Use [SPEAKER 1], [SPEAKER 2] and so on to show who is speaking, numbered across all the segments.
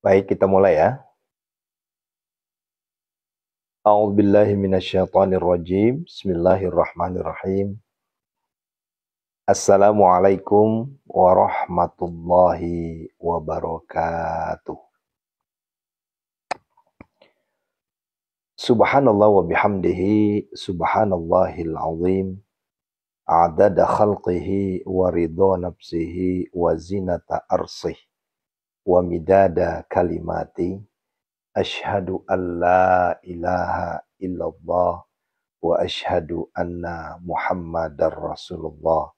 [SPEAKER 1] Baik, kita mulai ya. A'udzubillahi minasyaitonirrajim. Bismillahirrahmanirrahim. Assalamualaikum warahmatullahi wabarakatuh. Subhanallah wa bihamdihi, subhanallahil azim, adada khalqihi wa ridha nafsihi wa zinata arsih wa midada kalimati. Ashhadu an la ilaha illallah wa ashhadu anna Muhammadar Rasulullah.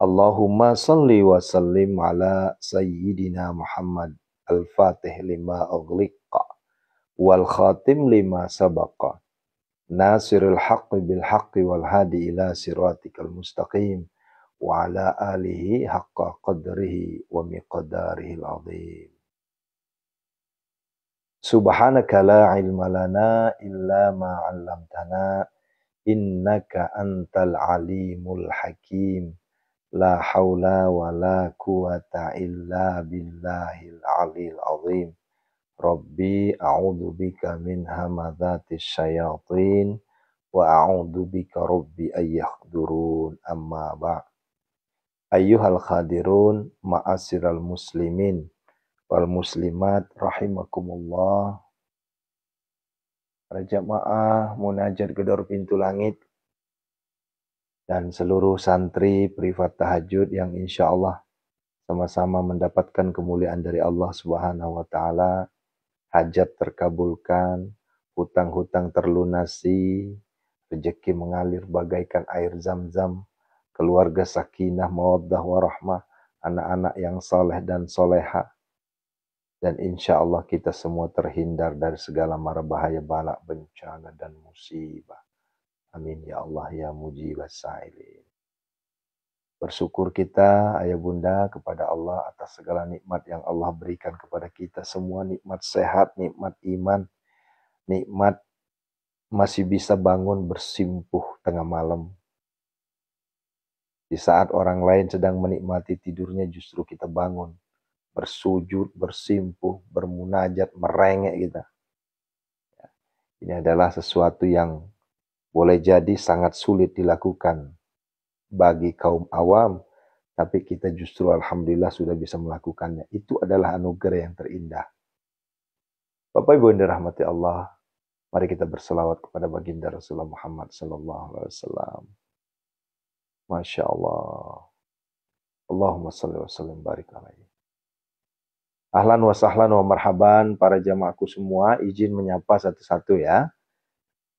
[SPEAKER 1] Allahumma salli wa sallim ala sayyidina Muhammad al-Fatih lima ughliqa wal khatim lima sabaqa nasiril haqqi bil haqqi wal hadi ila siratikal mustaqim wa ala alihi haqqa qadrihi wa miqdarihil azim. Subhanaka la ilma lana illa ma 'allamtana innaka antal alimul hakim. La haula wa la quwata illa billahil aliyil azim. Rabbi a'udzu bika min hamadzatis syayatin wa a'udzu bika rabbi ayyahdurun. Amma ba'd. Ayyuhal khadirun ma'asyiral muslimin wal muslimat rahimakumullah. Para jamaah munajat gedor pintu langit dan seluruh santri privat tahajud yang insya Allah sama-sama mendapatkan kemuliaan dari Allah Subhanahu wa taala, hajat terkabulkan, hutang-hutang terlunasi, rezeki mengalir bagaikan air zam-zam, keluarga sakinah mawaddah warahmah, anak-anak yang soleh dan soleha. Dan insya Allah kita semua terhindar dari segala mara bahaya, bala, bencana, dan musibah. Amin ya Allah ya mujibas sa'ilin. Bersyukur kita ayah bunda kepada Allah atas segala nikmat yang Allah berikan kepada kita semua. Nikmat sehat, nikmat iman, nikmat masih bisa bangun bersimpuh tengah malam. Di saat orang lain sedang menikmati tidurnya justru kita bangun. Bersujud, bersimpuh, bermunajat, merengek kita. Ini adalah sesuatu yang boleh jadi sangat sulit dilakukan bagi kaum awam, tapi kita justru alhamdulillah sudah bisa melakukannya. Itu adalah anugerah yang terindah. Bapak Ibu yang dirahmati Allah, mari kita berselawat kepada baginda Rasulullah Muhammad SAW. Masya Allah. Allahumma salli wa sallim barik alaihi. Ahlan wa sahlan wa marhaban para jamaahku semua, izin menyapa satu-satu ya.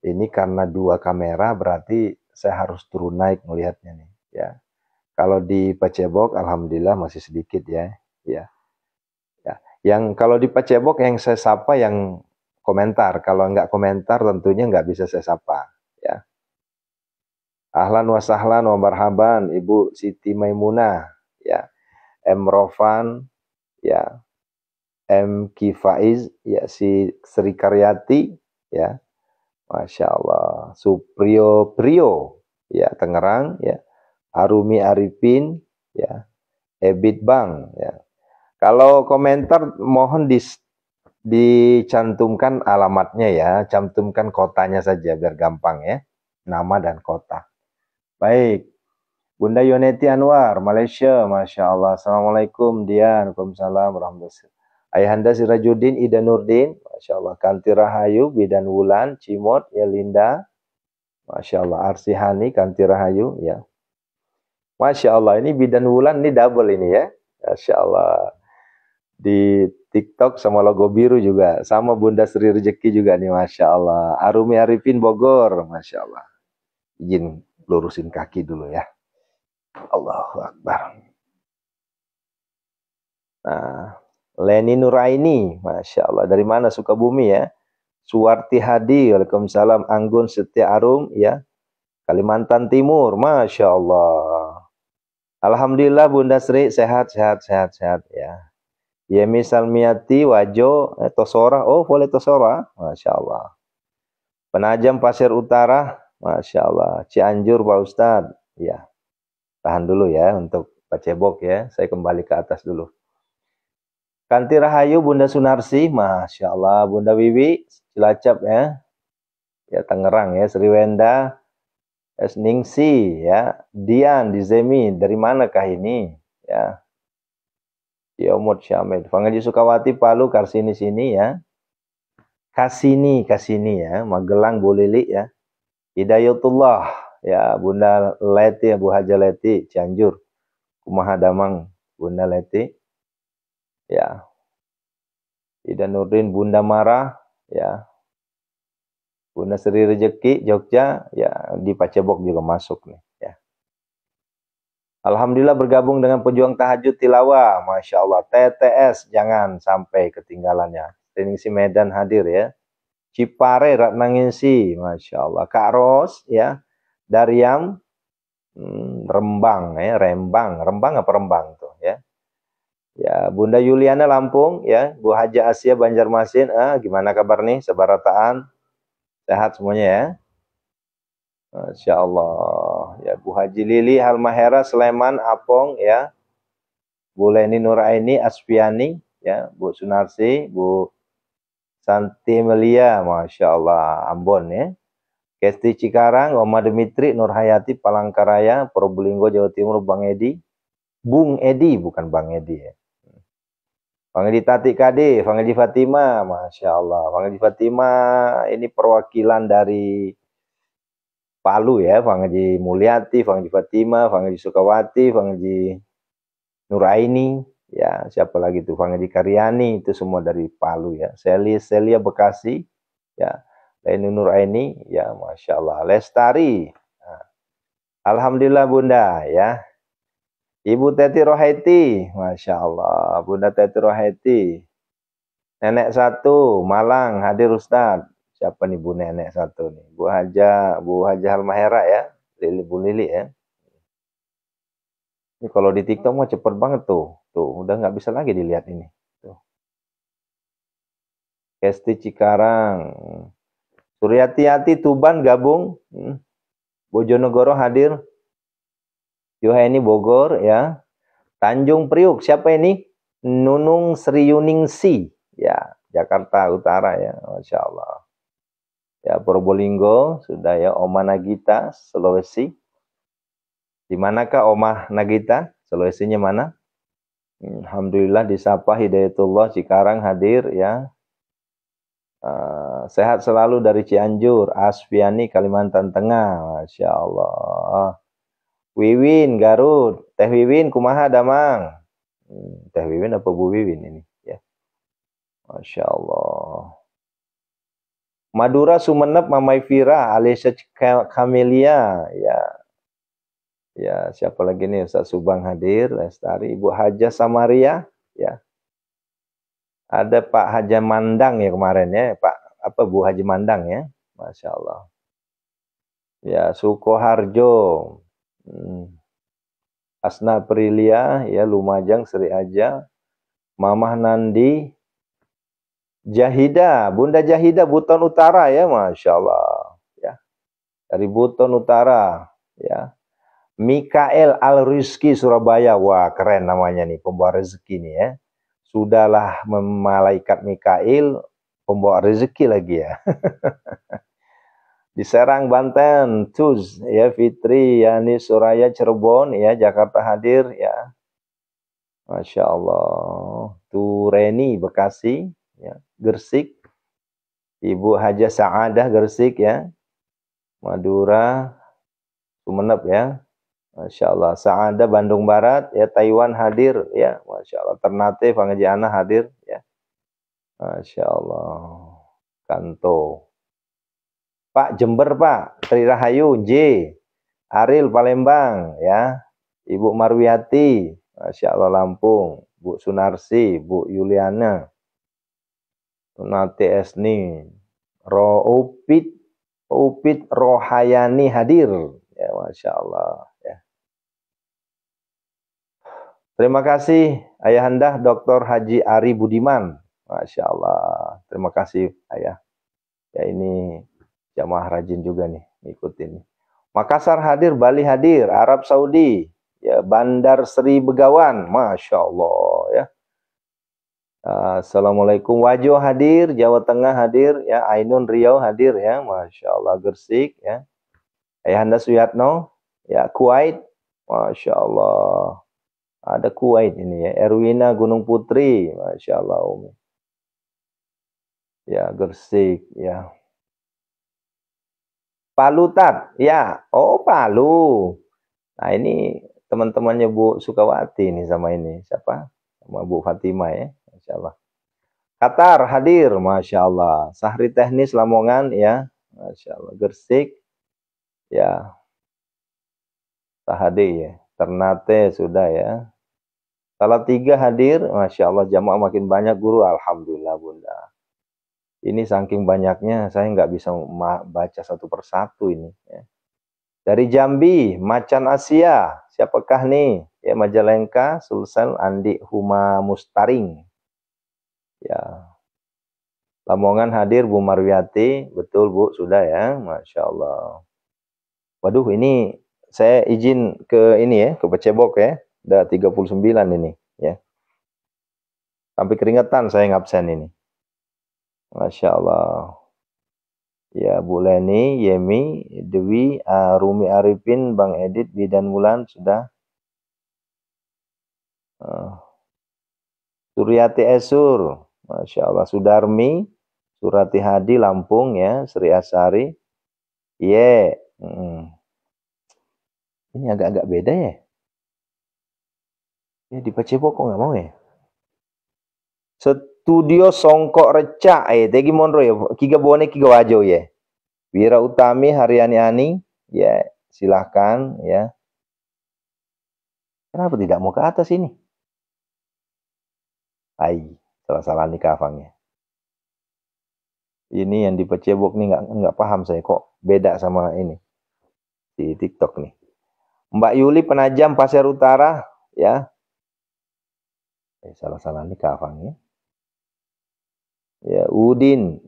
[SPEAKER 1] Ini karena dua kamera berarti saya harus turun naik melihatnya nih ya. Kalau di Facebook alhamdulillah masih sedikit ya. Ya. Yang kalau di Facebook yang saya sapa yang komentar, kalau nggak komentar tentunya nggak bisa saya sapa ya. Ahlan wa sahlan wa marhaban Ibu Siti Maimunah ya. M Rofan ya. M Kifaiz ya, si Sri Karyati ya. Masya Allah. Supriyo Priyo ya, Tangerang ya. Arumi Arifin ya. Ebit Bang ya. Kalau komentar mohon dicantumkan alamatnya ya, cantumkan kotanya saja biar gampang ya. Nama dan kota. Baik. Bunda Yoneti Anwar, Malaysia, Masya Allah. Assalamualaikum Dian. Waalaikumsalam warahmatullahi. Ayahanda Sirajuddin Ida Nurdin, Masya Allah. Kanti Rahayu, Bidan Wulan, Cimot, ya Linda, Masya Allah. Arsihani, Kanti Rahayu, ya. Masya Allah, ini Bidan Wulan, ini double ini ya. Masya Allah. Di TikTok sama logo biru juga. Sama Bunda Sri Rezeki juga nih, Masya Allah. Arumi Arifin Bogor, Masya Allah. Izin lurusin kaki dulu ya. Allahu Akbar. Nah, Leni Nuraini, Masya Allah. Dari mana? Sukabumi ya. Suwarti Hadi, Waalaikumsalam. Anggun Setia Arum ya. Kalimantan Timur, Masya Allah. Alhamdulillah Bunda Sri sehat ya. Yemi Salmiati, Wajo, Tosora. Oh boleh Tosora, Masya Allah. Penajam Pasir Utara, Masya Allah. Cianjur Pak Ustadz. Ya, tahan dulu ya untuk Pak Cebok ya. Saya kembali ke atas dulu. Kanti Rahayu Bunda Sunarsi, Masya Allah. Bunda Wiwi, Cilacap ya. Ya, Tangerang ya. Sriwenda, Esningsi ya. Dian, Dizemi, dari manakah ini? Ya. Yomut Syamid. Fangaji Sukawati, Palu, Karsini sini ya. Kasini ya. Magelang, Bu Lili ya. Hidayatullah ya. Bunda Leti, Bu Haja Leti, Cianjur. Kumaha Damang, Bunda Leti. Ya. Ida Nurdin, Bunda Marah ya. Bunda Sri Rejeki, Jogja ya. Di Pacebok juga masuk nih ya. Alhamdulillah bergabung dengan pejuang tahajud tilawah. Masya Allah. TTS jangan sampai ketinggalannya. Ningsi Medan hadir ya. Cipare Ratnangisi. Masya Allah. Kak Ros ya. Daryam Rembang ya. Rembang apa Rembang tuh ya. Ya, Bunda Yuliana Lampung ya. Bu Haja Asia Banjarmasin. Gimana kabar nih sebarataan? Sehat semuanya ya. Masya Allah ya. Bu Haji Lili Halmahera Sleman Apong ya. Bu Leni Nuraini Asfiani ya. Bu Sunarsi, Bu Santi Melia, Masya Allah Ambon ya. Kesti Cikarang, Oma Dimitri Nurhayati Palangkaraya, Probolinggo Jawa Timur, Bang Edi, Bung Edi bukan Bang Edi ya. Bang Edi Tati Kade, Bang Edi Fatima, Masya Allah. Bang Edi Fatima ini perwakilan dari Palu ya, Bang Haji Mulyati, Bang Haji Fatima, Bang Haji Sukawati, Bang Haji Nuraini, ya siapa lagi tuh, Bang Haji Karyani, itu semua dari Palu ya. Celia Bekasi, ya. Leni Nuraini, ya Masya Allah. Lestari, nah. Alhamdulillah Bunda ya. Ibu Teti Rohaiti, Masya Allah. Bunda Teti Rohaiti. Nenek satu, Malang, hadir Ustadz. Siapa nih Bu Nenek satu nih? Bu Haja Halmahera ya. Bu Lili ya. Ini kalau di TikTok mah cepet banget tuh. Tuh, udah nggak bisa lagi dilihat ini. Tuh. Kesti Cikarang. Suryati Tuban gabung. Bojonegoro hadir. Yohaini Bogor ya. Tanjung Priuk, siapa ini? Nunung Sri Yuningsi. Ya, Jakarta Utara ya. Masya Allah. Ya, Probolinggo sudah ya. Oma Nagita, Sulawesi. Di manakah Oma Nagita? Sulawesinya mana? Alhamdulillah disapa Hidayatullah Cikarang hadir ya. Sehat selalu dari Cianjur. Asfiani Kalimantan Tengah. Masya Allah. Wiwin Garut. Teh Wiwin kumaha Damang. Teh Wiwin apa Bu Wiwin ini ya. Masya Allah. Madura Sumeneb Mamai Vira Alicia Camelia ya. Ya, siapa lagi nih? Ustaz Subang hadir, Lestari, Ibu Haja Samaria ya. Ada Pak Haja Mandang ya kemarin ya, Pak apa Bu Haji Mandang ya. Masya Allah. Ya, Sukoharjo. Asna Prilia ya, Lumajang Sri Aja. Mamah Nandi Jahida, Bunda Jahida Buton Utara ya, Masya Allah ya. Dari Buton Utara ya. Mikael Al-Rizki Surabaya, wah keren namanya nih, pembawa rezeki nih ya. Sudahlah malaikat Mikail, pembawa rezeki lagi ya. Di Serang Banten, Tuz ya, Fitri Yani Suraya Cirebon ya, Jakarta hadir ya. Masya Allah. Tureni Bekasi ya. Gersik, Ibu Haja Saadah Gersik ya. Madura Sumeneb ya. Masya Allah. Saada Bandung Barat ya. Taiwan hadir ya. Masya Allah. Ternate Pangajiana hadir ya. Masya Allah. Kanto. Pak Jember Pak. Tri Rahayu J. Aril Palembang ya. Ibu Marwiati. Masya Allah Lampung. Bu Sunarsi. Bu Yuliana. Nate Esni. Upit Rohayani hadir ya. Masya Allah ya. Terima kasih Ayahanda Dr. Haji Ari Budiman. Masya Allah. Terima kasih Ayah. Ya ini jamaah rajin juga nih ngikutin. Makassar hadir, Bali hadir, Arab Saudi, ya, Bandar Sri Begawan, Masya Allah, ya. Assalamualaikum, Wajo hadir, Jawa Tengah hadir, ya, Ainun Riau hadir, ya, Masya Allah, Gersik, ya. Ayahanda Suyatno, ya, Kuwait, Masya Allah, ada Kuwait ini, ya. Erwina Gunung Putri, Masya Allah, Umi. Ya, Gersik, ya. Palu Tat, ya, oh Palu. Nah ini teman-temannya Bu Sukawati nih sama ini, siapa? Sama Bu Fatimah, ya, Masya Allah. Qatar hadir, Masya Allah. Sahri Teknis Lamongan, ya, Masya Allah. Gersik, ya, Sahade, ya. Ternate sudah, ya. Salatiga hadir, Masya Allah. Jamaah makin banyak guru, Alhamdulillah Bunda. Ini saking banyaknya saya nggak bisa baca satu persatu ini, ya. Dari Jambi, Macan Asia, siapakah nih? Ya, Majalengka, Sulsel, Andi Huma Mustaring. Ya. Lamongan hadir Bu Marwiati, betul Bu, sudah, ya, Masya Allah. Waduh, ini saya izin ke ini, ya, ke Pecebok, ya. Udah 39 ini, ya. Sampai keringetan saya ngabsen ini. Masya Allah. Ya, Bu Leni, Yemi, Dewi, Rumi Arifin, Bang Edit, Bidan Wulan, sudah. Suryati Esur, Masya Allah. Sudarmi, Surati Hadi, Lampung, ya. Sri Asari, Ye. Ini agak-agak beda, ya. Ya, di Pecebok kok nggak mau, ya. Studio Songkok Reca, Tegi Monro, ya. Kiga Bone, Kiga Wajo, ya. Wira Utami, Haryani Ani, ya. Silahkan, ya. Kenapa tidak mau ke atas ini? Salah-salah nih kafangnya. Ini yang di Pecebok nih nggak paham saya kok beda sama ini di TikTok nih. Mbak Yuli Penajam Pasir Utara, ya. Salah-salah nih kafangnya. Ya, Udin.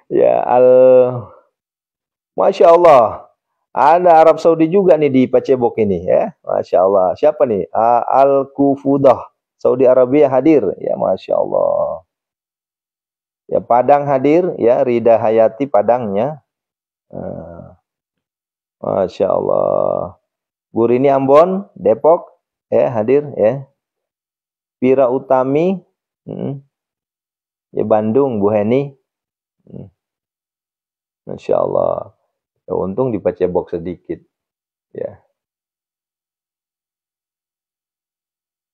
[SPEAKER 1] Ya, Masya Allah. Ada Arab Saudi juga nih di Pecebok ini, ya. Masya Allah. Siapa nih? Al-Kufudah. Saudi Arabia hadir, ya, Masya Allah. Ya, Padang hadir, ya, Rida Hayati Padangnya. Masya Allah. Bu Rini Ambon, Depok, ya, hadir, ya. Pira Utami, ya, Bandung, Bu Heni. Masya Allah. Ya, untung di Pecebok sedikit, ya.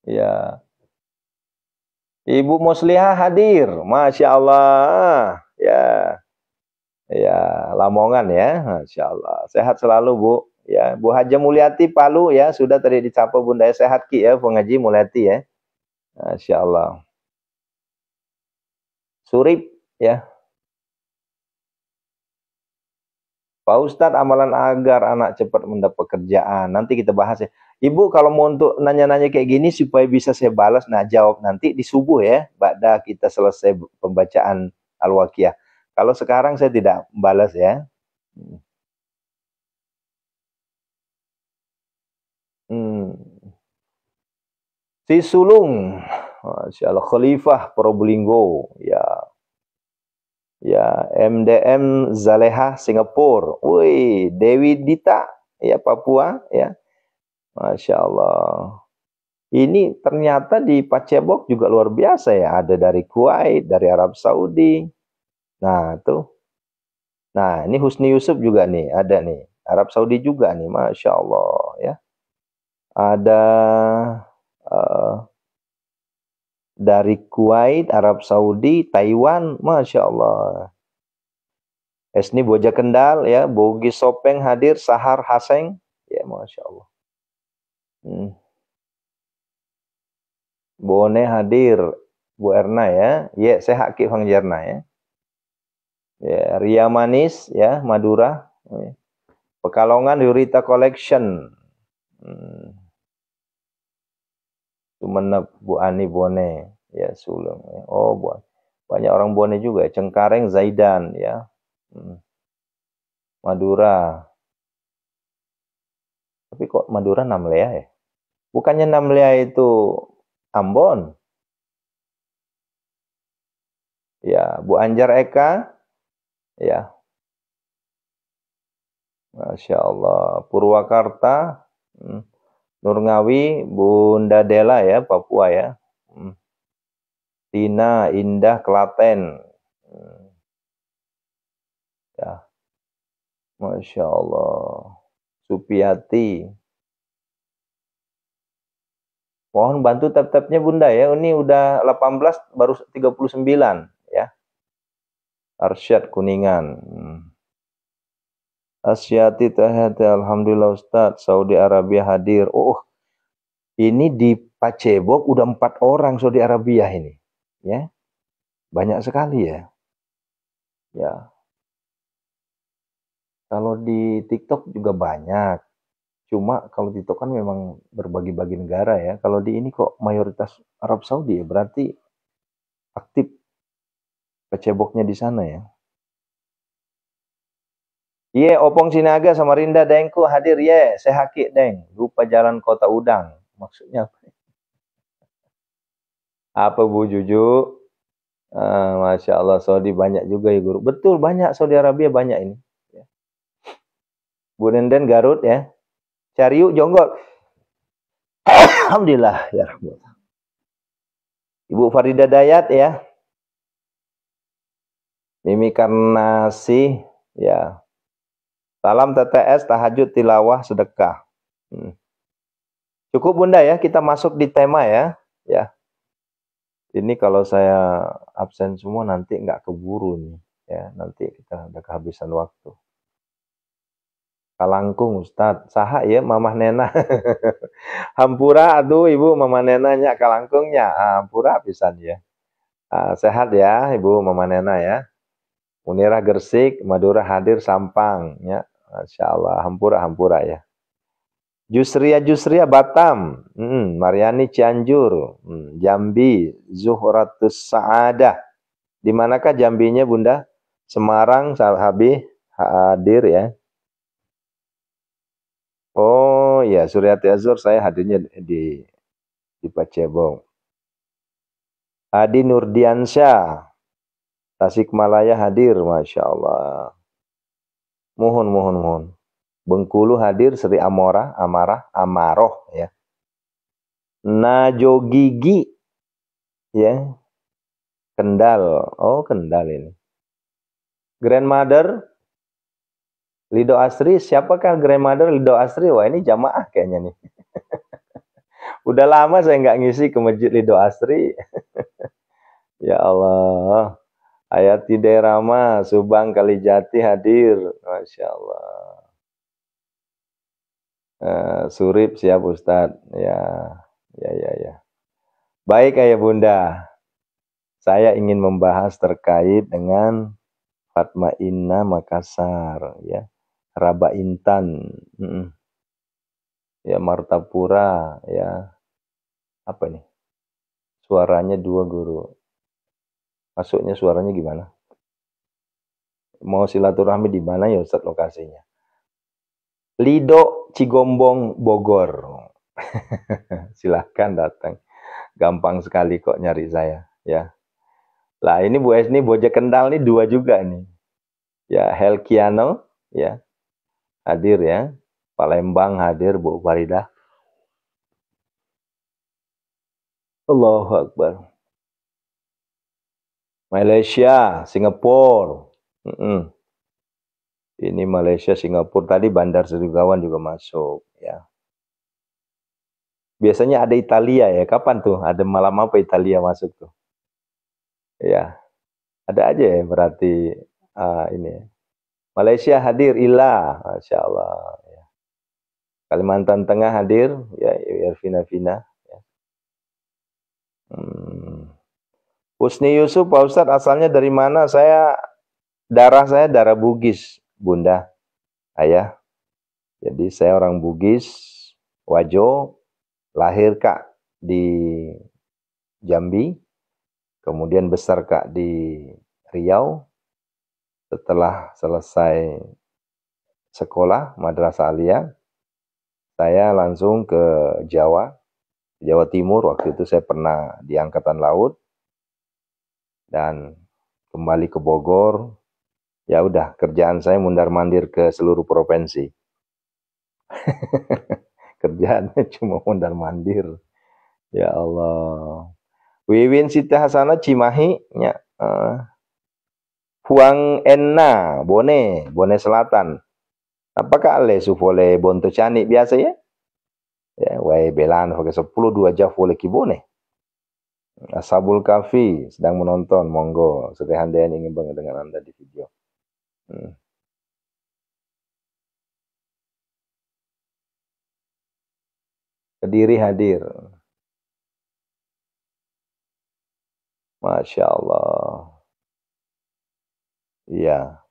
[SPEAKER 1] Ya. Ibu Muslihah hadir, Masya Allah, ya. Ya, Lamongan, ya, Masya Allah. Sehat selalu, Bu. Ya, Bu Haja Mulyati Palu, ya, sudah tadi dicapa Bunda, ya. Sehat Ki, ya, Bu Ngaji Mulyati, ya. Masya Allah. Surip, ya. Pak Ustadz, amalan agar anak cepat mendapat pekerjaan. Nanti kita bahas, ya. Ibu kalau mau untuk nanya-nanya kayak gini supaya bisa saya balas, nah jawab nanti di subuh, ya. Ba'da kita selesai pembacaan Al-Waqiah. Kalau sekarang saya tidak balas, ya. Si Sulung, Masya Allah. Khalifah Probolinggo, ya. Ya, MDM Zaleha Singapura. Woi, Dewi Dita, ya, Papua, ya. Masya Allah. Ini ternyata di Pacebok juga luar biasa, ya. Ada dari Kuwait, dari Arab Saudi. Nah, tuh. Nah, ini Husni Yusuf juga nih, ada nih. Arab Saudi juga nih, Masya Allah, ya. Ada dari Kuwait, Arab Saudi, Taiwan, Masya Allah. Esni Boja Kendal, ya. Bogi Sopeng hadir, Sahar Haseng, ya, Masya Allah. Bone hadir, Bu Erna, ya. Ya, saya Haki Fang Jerna, ya. Ya, Ria Manis, ya, Madura. Ya. Pekalongan Yurita Collection. Sumenep Bu Ani Bone, ya, Sulung. Ya. Oh, banyak orang Bone juga, ya. Cengkareng Zaidan, ya. Madura. Tapi kok Madura Namlea ya? Bukannya Namlea itu Ambon? Ya, Bu Anjar Eka. Ya, Masya Allah. Purwakarta. Nurgawi, Bunda Dela ya, Papua ya. Tina, Indah, Klaten. Ya, Masya Allah. Supiati. Mohon bantu tab-tabnya Bunda ya. Ini udah 18 baru 39 ya. Arsyad Kuningan. Asyati Tahati, alhamdulillah Ustadz. Saudi Arabia hadir. Oh, ini di Pacebok udah 4 orang Saudi Arabia ini. Ya. Banyak sekali ya. Ya. Kalau di TikTok juga banyak. Cuma kalau TikTok kan memang berbagi-bagi negara ya. Kalau di ini kok mayoritas Arab Saudi ya, berarti aktif Paceboknya di sana ya. Ye, Opong Sinaga sama Rinda Dengku hadir ye. Saya Haki Deng. Lupa jalan Kota Udang. Maksudnya apa Bu Juju? Masya Allah, Saudi banyak juga ya guru. Betul, banyak. Saudi Arabia banyak ini. Bu Nenden Garut ya. Cariu Jonggol. Alhamdulillah ya Rahmat. Ibu Farida Dayat ya. Mimi Karnasi ya. Salam TTS, tahajud, tilawah, sedekah. Cukup Bunda ya, kita masuk di tema ya. Ya. Ini kalau saya absen semua nanti nggak keburu nih. Ya, nanti kita udah kehabisan waktu. Kalangkung Ustadz, saha ya Mamah Nena. Hampura aduh Ibu Mamah Nenanya kalangkungnya. Hampura pisan ya. Sehat ya Ibu Mamah Nena ya. Munirah Gersik, Madura hadir Sampang ya. Masya Allah, hampura ya. Jusria Batam, Mariani Cianjur, Jambi, Zuhratus Saadah. Di manakah Jambinya Bunda? Semarang, Salhabi hadir ya. Oh ya, Suryati Azur saya hadirnya di Pacebong. Adi Nurdiansyah, Tasikmalaya hadir, Masya Allah. Mohon. Bengkulu hadir Sri Amaroh ya. Najo Gigi ya. Kendal. Oh, Kendal ini. Grandmother Lido Asri, siapakah Grandmother Lido Asri? Wah, ini jamaah kayaknya nih. Udah lama saya nggak ngisi ke Masjid Lido Asri. Ya Allah. Hayati Derama, Subang Kalijati hadir. Masya Allah. Surip siap Ustadz. Ya. Baik Ayah Bunda. Saya ingin membahas terkait dengan Fatma Inna Makassar ya. Raba Intan. Ya Martapura ya. Apa nih? Suaranya 2 guru. Masuknya suaranya gimana? Mau silaturahmi di mana ya Ustadz lokasinya? Lido Cigombong Bogor. Silahkan datang. Gampang sekali kok nyari saya ya. Lah ini Bu Esni Boja Kendal nih 2 juga nih. Ya Helkiano ya. Hadir ya. Palembang hadir Bu Farida. Allahu Akbar. Malaysia, Singapura. Ini Malaysia, Singapura. Tadi Bandar Sri Begawan juga masuk ya. Biasanya ada Italia ya. Kapan tuh? Ada malam apa Italia masuk tuh? Ya. Ada aja ya berarti ini. Malaysia hadir Ila, Masya Allah. Ya. Kalimantan Tengah hadir ya Irvina Vina. Ya. Husni Yusuf, Pak Ustadz asalnya dari mana? Darah saya darah Bugis, Bunda, Ayah. Jadi saya orang Bugis, Wajo, lahir Kak di Jambi, kemudian besar Kak di Riau. Setelah selesai sekolah Madrasah Aliyah, saya langsung ke Jawa Timur. Waktu itu saya pernah di Angkatan Laut dan kembali ke Bogor. Ya udah, kerjaan saya mundar-mandir ke seluruh provinsi. Kerjaannya cuma mundar-mandir. Ya Allah. Wiwin Siti Hasanah Cimahi nya Huang Enna Bone Selatan. Apakah ale sufole bonto cani biasa ya? Ya, wae belan pakai 10 2 jam fole kibone. Ashabul Kahfi sedang menonton, monggo. Seandainya ingin banget dengan Anda di video. Kediri hadir. Masya Allah. Iya.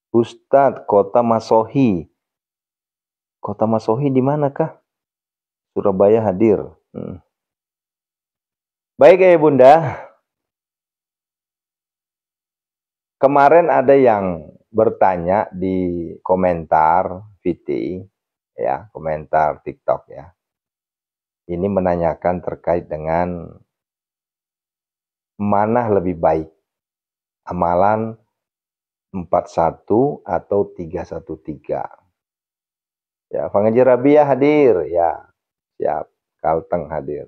[SPEAKER 1] Ustadz, Kota Masohi. Kota Masohi di manakah? Surabaya hadir. Baik ya Bunda. Kemarin ada yang bertanya di komentar VT, ya, komentar TikTok ya. Ini menanyakan terkait dengan mana lebih baik, amalan 41 atau 313. Ya, Pengaji Rabia hadir, ya, siap, Kalteng hadir.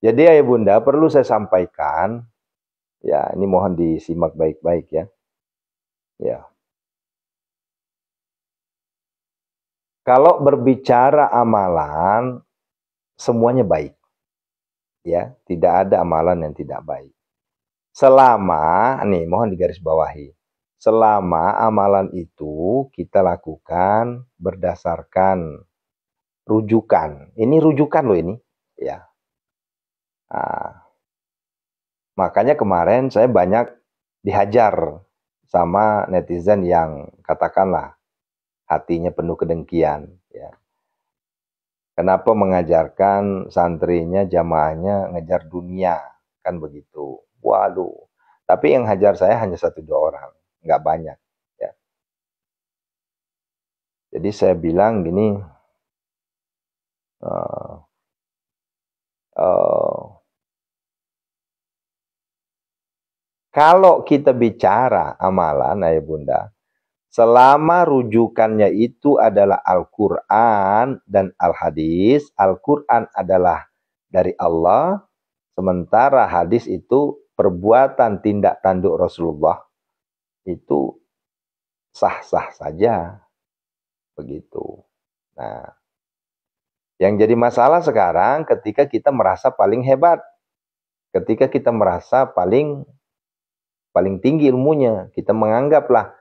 [SPEAKER 1] Jadi ya Bunda, perlu saya sampaikan, ya, ini mohon disimak baik-baik ya. Ya. Kalau berbicara amalan, semuanya baik. Ya, tidak ada amalan yang tidak baik. Selama, nih mohon digarisbawahi, selama amalan itu kita lakukan berdasarkan rujukan. Ini rujukan loh ini, ya. Nah, makanya kemarin saya banyak dihajar sama netizen yang katakanlah hatinya penuh kedengkian, ya. Kenapa mengajarkan santrinya, jamaahnya ngejar dunia, kan begitu. Waduh, tapi yang hajar saya hanya 1-2 orang, nggak banyak. Ya. Jadi saya bilang gini, kalau kita bicara amalan, ayah bunda, selama rujukannya itu adalah Al-Quran dan Al-Hadis, Al-Quran adalah dari Allah, sementara hadis itu perbuatan tindak tanduk Rasulullah, itu sah-sah saja. Begitu. Nah, yang jadi masalah sekarang ketika kita merasa paling hebat, ketika kita merasa paling tinggi ilmunya, kita menganggaplah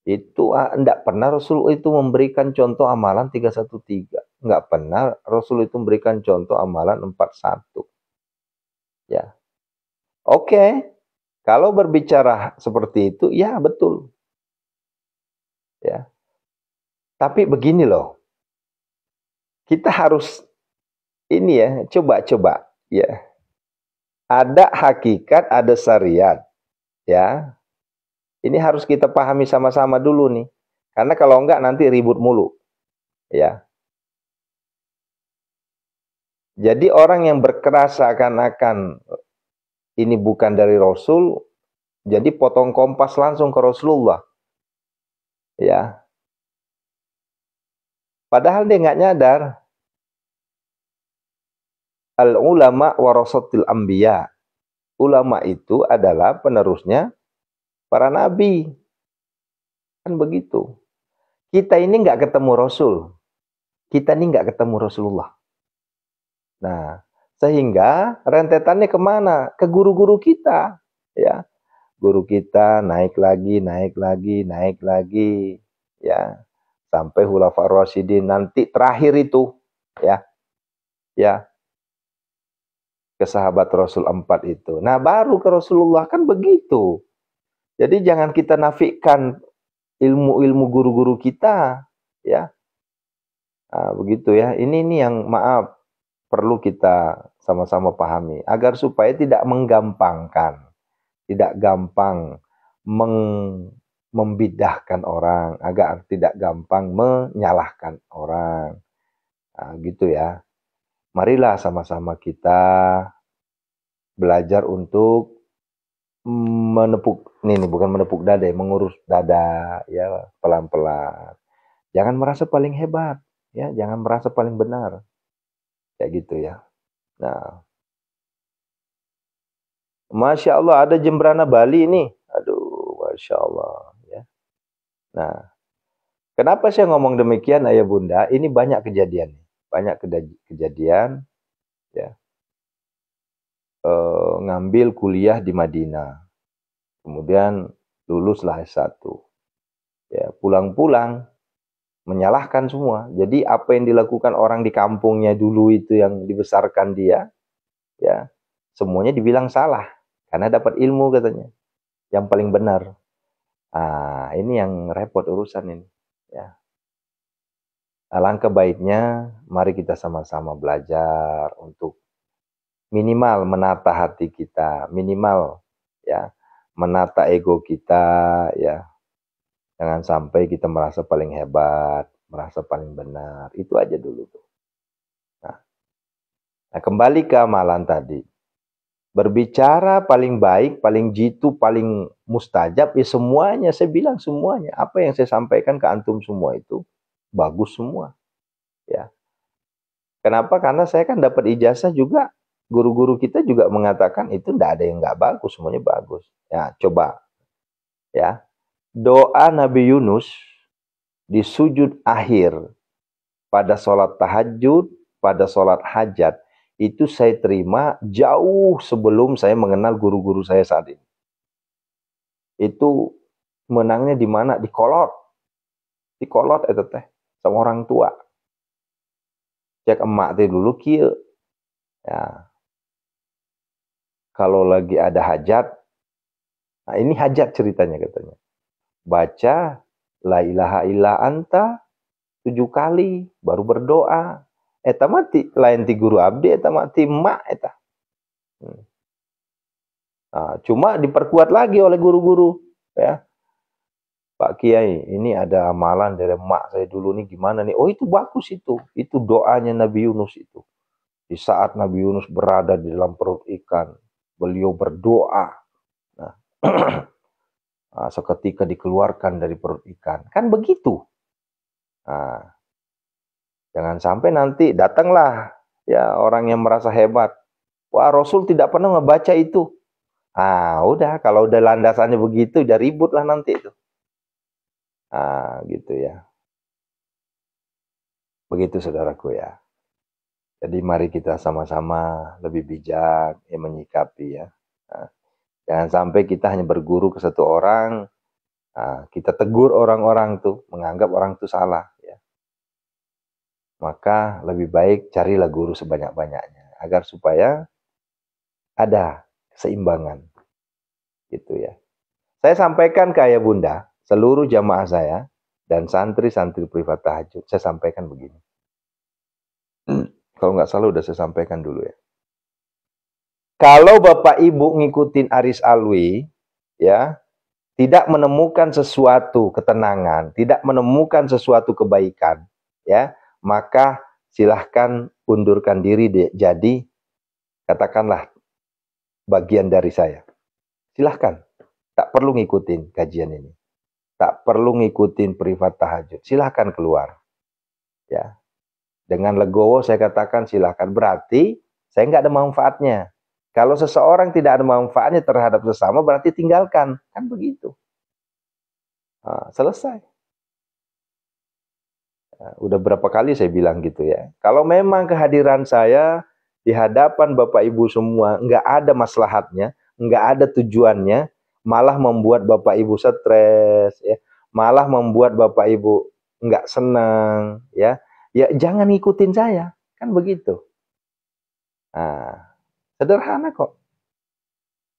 [SPEAKER 1] itu enggak pernah Rasul itu memberikan contoh amalan 313. Enggak pernah Rasul itu memberikan contoh amalan 41. Ya. Oke. Kalau berbicara seperti itu, ya betul. Ya. Tapi begini loh. Kita harus ini ya, coba-coba ya. Ada hakikat, ada syariat. Ya. Ini harus kita pahami sama-sama dulu nih. Karena kalau enggak nanti ribut mulu. Ya. Jadi orang yang berkeras seakan-akan ini bukan dari Rasul, jadi potong kompas langsung ke Rasulullah. Ya. Padahal dia nggak nyadar. Al-ulama warasatil anbiya. Ulama itu adalah penerusnya para nabi. Kan begitu. Kita ini nggak ketemu Rasul. Kita ini nggak ketemu Rasulullah. Nah, sehingga rentetannya kemana? Ke guru-guru kita. Ya. Guru kita naik lagi, naik lagi, naik lagi. Ya. Sampai Khulafaur Rasyidin nanti terakhir itu. Ya. Ya. Ke sahabat Rasul 4 itu. Nah, baru ke Rasulullah, kan begitu. Jadi jangan kita nafikan ilmu-ilmu guru-guru kita, ya. Nah, begitu ya. Ini yang maaf perlu kita sama-sama pahami agar supaya tidak menggampangkan, tidak gampang membidahkan orang, agar tidak gampang menyalahkan orang. Nah, gitu ya. Marilah sama-sama kita belajar untuk menepuk, ini bukan menepuk dada, mengurus dada ya, pelan-pelan. Jangan merasa paling hebat, ya, jangan merasa paling benar. Kayak gitu ya. Nah, Masya Allah ada Jembrana Bali nih. Aduh, Masya Allah ya. Nah, kenapa saya ngomong demikian ayah bunda? Ini banyak kejadian. Banyak kejadian ya. Ngambil kuliah di Madinah. Kemudian luluslah S1. Ya, pulang-pulang menyalahkan semua. Jadi apa yang dilakukan orang di kampungnya dulu itu yang dibesarkan dia, ya, semuanya dibilang salah. Karena dapat ilmu katanya. Yang paling benar. Ah, ini yang repot urusan ini. Ya. Alangkah baiknya, mari kita sama-sama belajar untuk minimal menata hati kita, minimal ya, menata ego kita ya. Jangan sampai kita merasa paling hebat, merasa paling benar. Itu aja dulu tuh. Nah, kembali ke amalan tadi. Berbicara paling baik, paling jitu, paling mustajab, ya semuanya, saya bilang semuanya. Apa yang saya sampaikan ke antum semua itu bagus semua. Ya. Kenapa? Karena saya kan dapat ijazah juga, guru-guru kita juga mengatakan itu tidak ada yang nggak bagus, semuanya bagus. Ya, coba. Ya. Doa Nabi Yunus di sujud akhir pada sholat tahajud, pada sholat hajat, itu saya terima jauh sebelum saya mengenal guru-guru saya saat ini. Itu menangnya di mana? Di kolot. Di kolot itu teh sama orang tua. Cek emak teh dulu kieu. Ya. Kalau lagi ada hajat, nah ini hajat ceritanya katanya. Baca la ilaha illa anta 7 kali baru berdoa. Eta mati lain ti guru abdi, eta mati emak eta. Nah, cuma diperkuat lagi oleh guru-guru ya. Pak Kiai, ini ada amalan dari emak saya dulu nih gimana nih? Oh, itu bagus itu. Itu doanya Nabi Yunus itu. Di saat Nabi Yunus berada di dalam perut ikan, beliau berdoa. Nah, seketika dikeluarkan dari perut ikan. Kan begitu. Nah, jangan sampai nanti datanglah ya orang yang merasa hebat. Wah, Rasul tidak pernah ngebaca itu. Ah, udah, kalau udah landasannya begitu, udah ribut lah nanti itu. Ah, gitu ya. Begitu saudaraku ya. Jadi mari kita sama-sama lebih bijak ya menyikapi ya. Nah, jangan sampai kita hanya berguru ke satu orang, nah, kita tegur orang-orang tuh, menganggap orang itu salah. Ya. Maka lebih baik carilah guru sebanyak-banyaknya, agar supaya ada keseimbangan. Gitu ya. Saya sampaikan ke ayah bunda, seluruh jamaah saya, dan santri-santri privat tahajud, saya sampaikan begini. Kalau nggak salah udah saya sampaikan dulu ya. Kalau Bapak Ibu ngikutin Aris Alwi, ya, tidak menemukan sesuatu ketenangan, tidak menemukan sesuatu kebaikan, ya, maka silahkan undurkan diri jadi, katakanlah, bagian dari saya. Silahkan, tak perlu ngikutin kajian ini. Tak perlu ngikutin privat tahajud. Silahkan keluar. Ya. Dengan legowo saya katakan silahkan. Berarti saya nggak ada manfaatnya. Kalau seseorang tidak ada manfaatnya terhadap sesama, berarti tinggalkan. Kan begitu. Nah, selesai. Nah, udah berapa kali saya bilang gitu ya. Kalau memang kehadiran saya di hadapan Bapak Ibu semua nggak ada maslahatnya, nggak ada tujuannya, malah membuat Bapak Ibu stres, ya, malah membuat Bapak Ibu nggak senang, ya, ya jangan ngikutin saya, kan begitu. Nah, sederhana kok.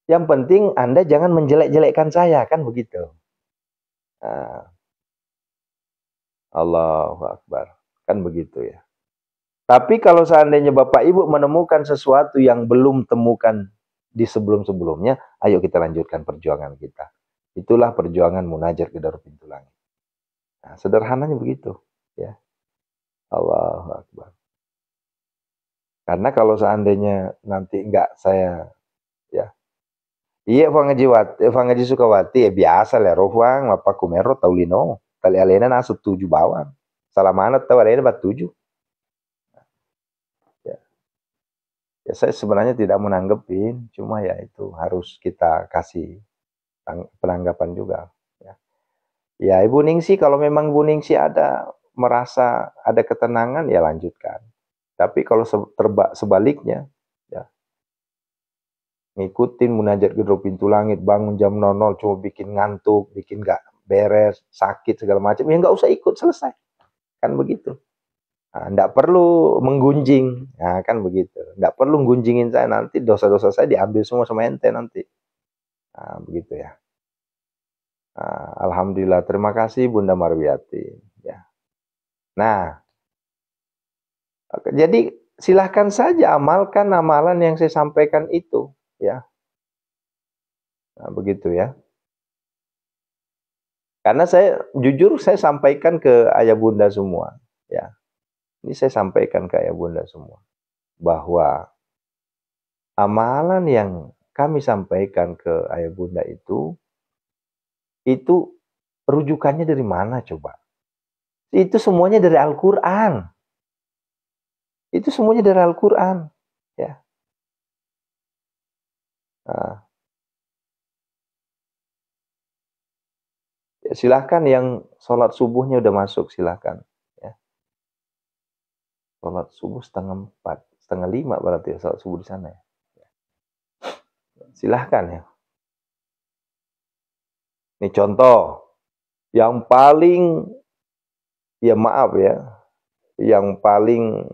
[SPEAKER 1] Yang penting Anda jangan menjelek-jelekkan saya, kan begitu. Nah, Allahu Akbar, kan begitu ya. Tapi kalau seandainya Bapak Ibu menemukan sesuatu yang belum temukan di sebelum-sebelumnya, ayo kita lanjutkan perjuangan kita. Itulah perjuangan munajat gedor pintu langit. Nah, sederhananya begitu, ya. Allahu Akbar. Karena kalau seandainya nanti enggak saya, ya, iya Fangaji Sukawati ya biasa lah rohwang apa kumero taulino kali alena nasut 7 bawang. Salamana tahu alena bat 7. Ya. Ya saya sebenarnya tidak mau nanggepin, cuma ya itu harus kita kasih penanggapan juga, ya. Ya Ibu Ningsi kalau memang Ibu Ningsi ada merasa ada ketenangan ya lanjutkan. Tapi kalau sebaliknya, ya ngikutin munajat gedor pintu langit, bangun jam 00 cuma bikin ngantuk, bikin nggak beres, sakit segala macam, ya nggak usah ikut, selesai. Kan begitu. Nah, nggak perlu menggunjing, nah, kan begitu. Nggak perlu gunjingin saya, nanti dosa-dosa saya diambil semua sama ente nanti. Nah, begitu ya. Nah, Alhamdulillah, terima kasih Bunda Marwiati. Ya. Nah, jadi silahkan saja amalkan amalan yang saya sampaikan itu, ya. Nah, begitu ya. Karena saya jujur saya sampaikan ke ayah bunda semua, ya. Ini saya sampaikan ke ayah bunda semua bahwa amalan yang kami sampaikan ke ayah bunda itu rujukannya dari mana coba? Itu semuanya dari Al-Qur'an. Itu semuanya dari Al-Qur'an, ya. Nah, ya silahkan yang sholat subuhnya udah masuk, silahkan. Ya. Sholat subuh 4:30, 4:30 berarti ya sholat subuh di sana ya. Silahkan ya. Ini contoh, yang paling, ya maaf ya, yang paling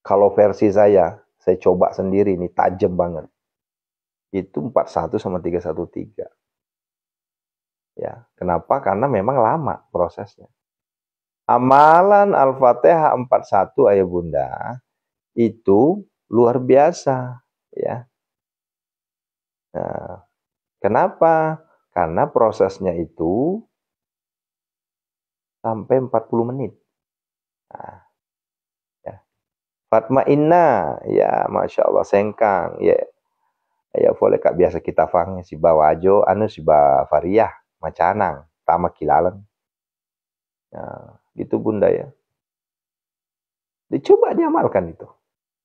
[SPEAKER 1] kalau versi saya coba sendiri nih, tajam banget. Itu 41 sama 313. Ya, kenapa? Karena memang lama prosesnya. Amalan Al-Fatihah 41 ayah bunda itu luar biasa, ya. Nah, kenapa? Karena prosesnya itu sampai 40 menit. Nah, ya. Fatma Inna, ya Masya Allah, sengkang, ya. Ya boleh kak biasa kita fangnya si bawajo, anu si ba Variah, macanang, tama kilalan. Nah, gitu bunda ya. Dicoba diamalkan itu,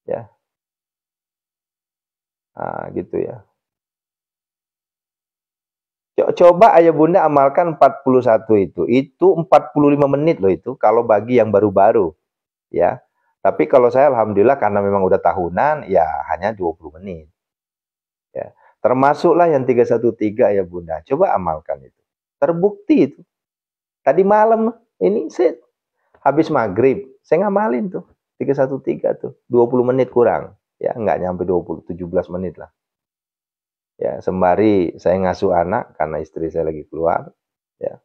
[SPEAKER 1] ya. Nah, gitu ya. Coba ayah bunda amalkan 41 itu. Itu 45 menit loh itu, kalau bagi yang baru-baru, ya. Tapi kalau saya alhamdulillah karena memang udah tahunan, ya hanya 20 menit. Ya. Termasuklah yang 313 ya bunda. Coba amalkan itu. Terbukti itu. Tadi malam ini saya habis maghrib, saya ngamalin tuh 313 tuh, 20 menit kurang. Ya, nggak nyampe 20, 17 menit lah. Ya, sembari saya ngasuh anak karena istri saya lagi keluar, ya.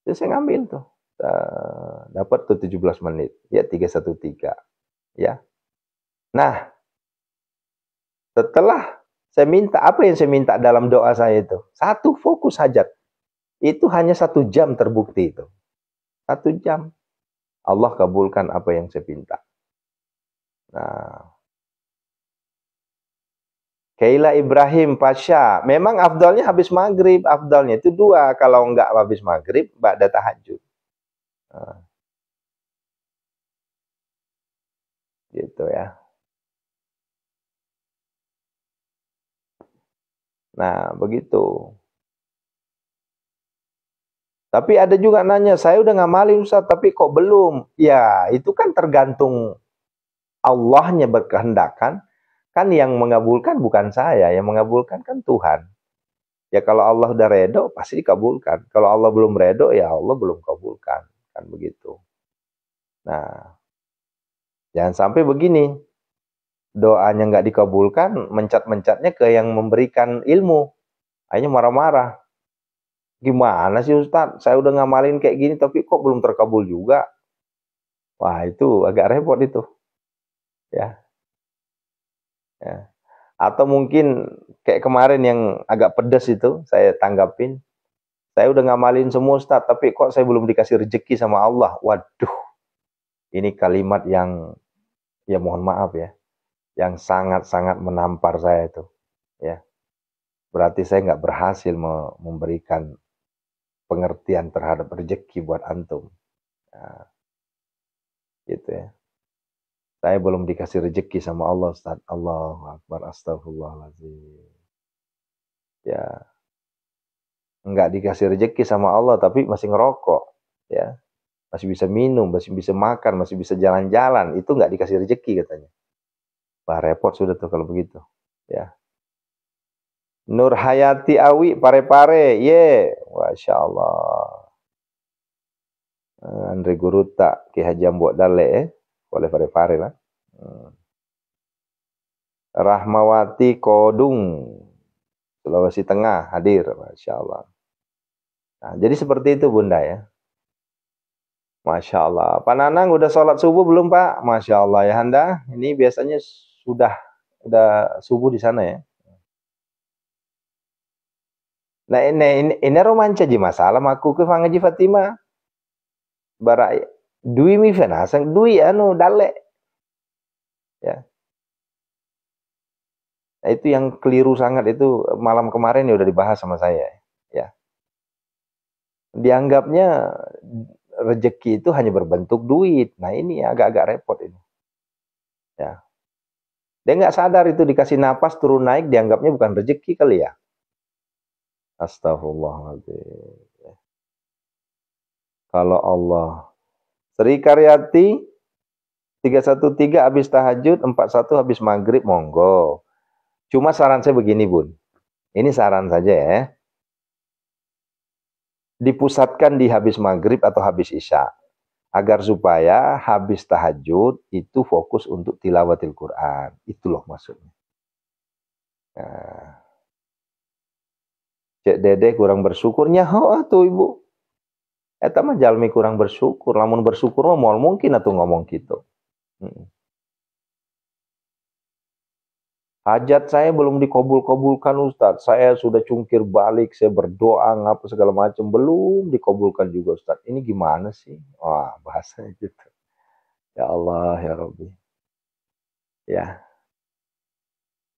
[SPEAKER 1] Terus saya ngambil tuh. Dapat tuh 17 menit. Ya, 313. Ya. Nah, setelah saya minta, apa yang saya minta dalam doa saya itu? Satu, fokus hajat. Itu hanya 1 jam terbukti itu. 1 jam. Allah kabulkan apa yang saya minta. Nah, Kaila Ibrahim Pasha, memang afdalnya habis maghrib, afdalnya itu 2, kalau enggak habis maghrib, ba'da tahajud. Nah, gitu ya. Nah, begitu. Tapi ada juga nanya, saya udah ngamalin Ustaz, tapi kok belum? Ya, itu kan tergantung Allahnya berkehendak kan. Kan yang mengabulkan bukan saya, yang mengabulkan kan Tuhan. Ya kalau Allah udah redo, pasti dikabulkan. Kalau Allah belum redo, ya Allah belum kabulkan. Kan begitu. Nah, jangan sampai begini. Doanya nggak dikabulkan, mencat-mencatnya ke yang memberikan ilmu. Akhirnya marah-marah. Gimana sih Ustadz? Saya udah ngamalin kayak gini, tapi kok belum terkabul juga? Wah, itu agak repot itu. Ya. Ya. Atau mungkin kayak kemarin yang agak pedas itu, saya tanggapin. Saya udah ngamalin semua Ustaz, tapi kok saya belum dikasih rezeki sama Allah. Waduh, ini kalimat yang, ya mohon maaf ya, yang sangat-sangat menampar saya itu. Ya, berarti saya nggak berhasil memberikan pengertian terhadap rezeki buat antum. Nah, gitu ya. Saya belum dikasih rezeki sama Allah Ustaz. Allahu Akbar, astagfirullahaladzim. Ya, nggak dikasih rezeki sama Allah tapi masih ngerokok. Ya, masih bisa minum, masih bisa makan, masih bisa jalan-jalan. Itu nggak dikasih rezeki katanya. Wah, repot sudah tuh kalau begitu. Ya. Nur Hayati Awi Pare-Pare, ye, Masya Allah. Andre Guruta, Ki Haji Ambok Dale, boleh Pare-Pare lah. Rahmawati Kodung, Sulawesi Tengah, hadir, Masya Allah. Nah, jadi seperti itu Bunda ya. Masya Allah. Pak Nanang udah sholat subuh belum Pak? Masya Allah ya Anda. Ini biasanya sudah subuh di sana ya. Nah ini romanca ji masalah aku ke Fangaji Fatima. Barai dui mi fenasang dui anu dale. Ya. Nah, itu yang keliru sangat itu malam kemarin ya udah dibahas sama saya. Ya. Dianggapnya rezeki itu hanya berbentuk duit. Nah ini agak-agak repot ini. Ya. Dia nggak sadar itu dikasih napas turun naik dianggapnya bukan rezeki kali ya. Astagfirullahaladzim. Kalau Allah. Sri Karyati 313 habis tahajud, 41 habis maghrib, monggo. Cuma saran saya begini Bun. Ini saran saja ya. Dipusatkan di habis maghrib atau habis isya. Agar supaya habis tahajud itu fokus untuk tilawatil Quran. Itu loh maksudnya. Nah. Cek Dede kurang bersyukurnya, oh tuh ibu. Eta mah jalmi kurang bersyukur, lamun bersyukur mah moal mungkin atuh ngomong gitu. Hajat saya belum dikabul-kabulkan Ustadz. Saya sudah cungkir balik, saya berdoa ngapa segala macam belum dikabulkan juga Ustadz. Ini gimana sih? Wah, bahasanya gitu. Ya Allah, ya Rabbi. Ya.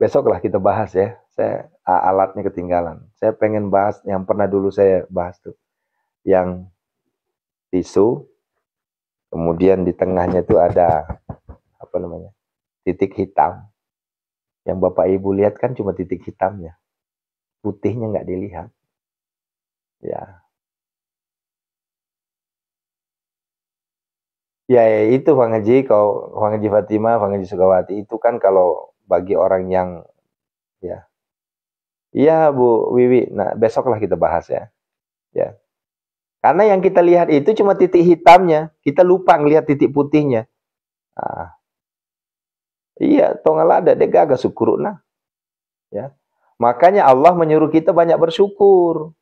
[SPEAKER 1] Besoklah kita bahas ya. Saya alatnya ketinggalan. Saya pengen bahas yang pernah dulu saya bahas tuh. Yang tisu, kemudian di tengahnya itu ada apa namanya? Titik hitam. Yang Bapak Ibu lihat kan cuma titik hitamnya. Putihnya nggak dilihat. Ya. Ya, ya itu Bang Haji, kalau Bang Haji Fatimah, Bang Haji Sukawati itu kan kalau bagi orang yang ya. Iya Bu Wiwi, nah besoklah kita bahas ya. Ya. Karena yang kita lihat itu cuma titik hitamnya, kita lupa ngelihat titik putihnya. Nah, iya, tonggal ada deh gagah syukurna. Ya. Makanya Allah menyuruh kita banyak bersyukur.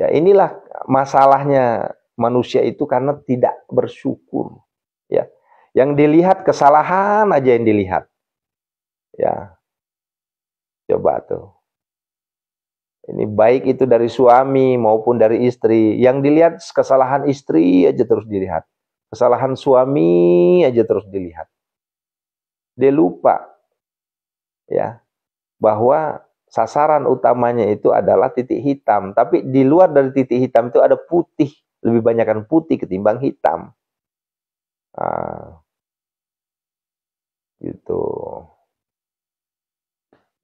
[SPEAKER 1] Ya, inilah masalahnya manusia itu karena tidak bersyukur. Ya. Yang dilihat kesalahan aja yang dilihat. Ya. Coba tuh. Ini baik itu dari suami maupun dari istri. Yang dilihat kesalahan istri aja terus dilihat. Kesalahan suami aja terus dilihat. Dia lupa ya bahwa sasaran utamanya itu adalah titik hitam. Tapi di luar dari titik hitam itu ada putih. Lebih banyakkan putih ketimbang hitam. Nah, gitu.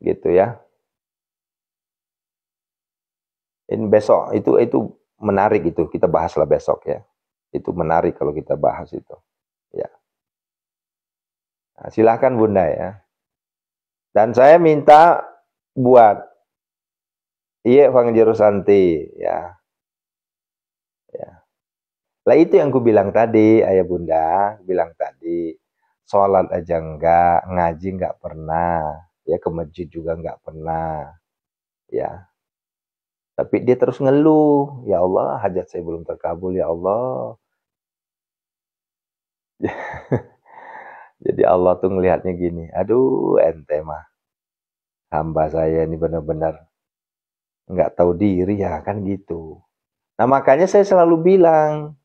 [SPEAKER 1] Gitu ya. Ini besok itu menarik itu. Kita bahaslah besok ya. Itu menarik kalau kita bahas itu. Ya. Nah, silakan Bunda ya. Dan saya minta buat iya Bang Jerusanti ya. Ya. Lah itu yang ku bilang tadi, Ayah Bunda, bilang tadi, sholat aja enggak, ngaji enggak pernah, ya ke masjid juga enggak pernah, ya. Tapi dia terus ngeluh, ya Allah, hajat saya belum terkabul, ya Allah. Jadi Allah tuh ngelihatnya gini, aduh ente mah. hamba saya ini benar-benar nggak tahu diri ya kan gitu. Nah makanya saya selalu bilang,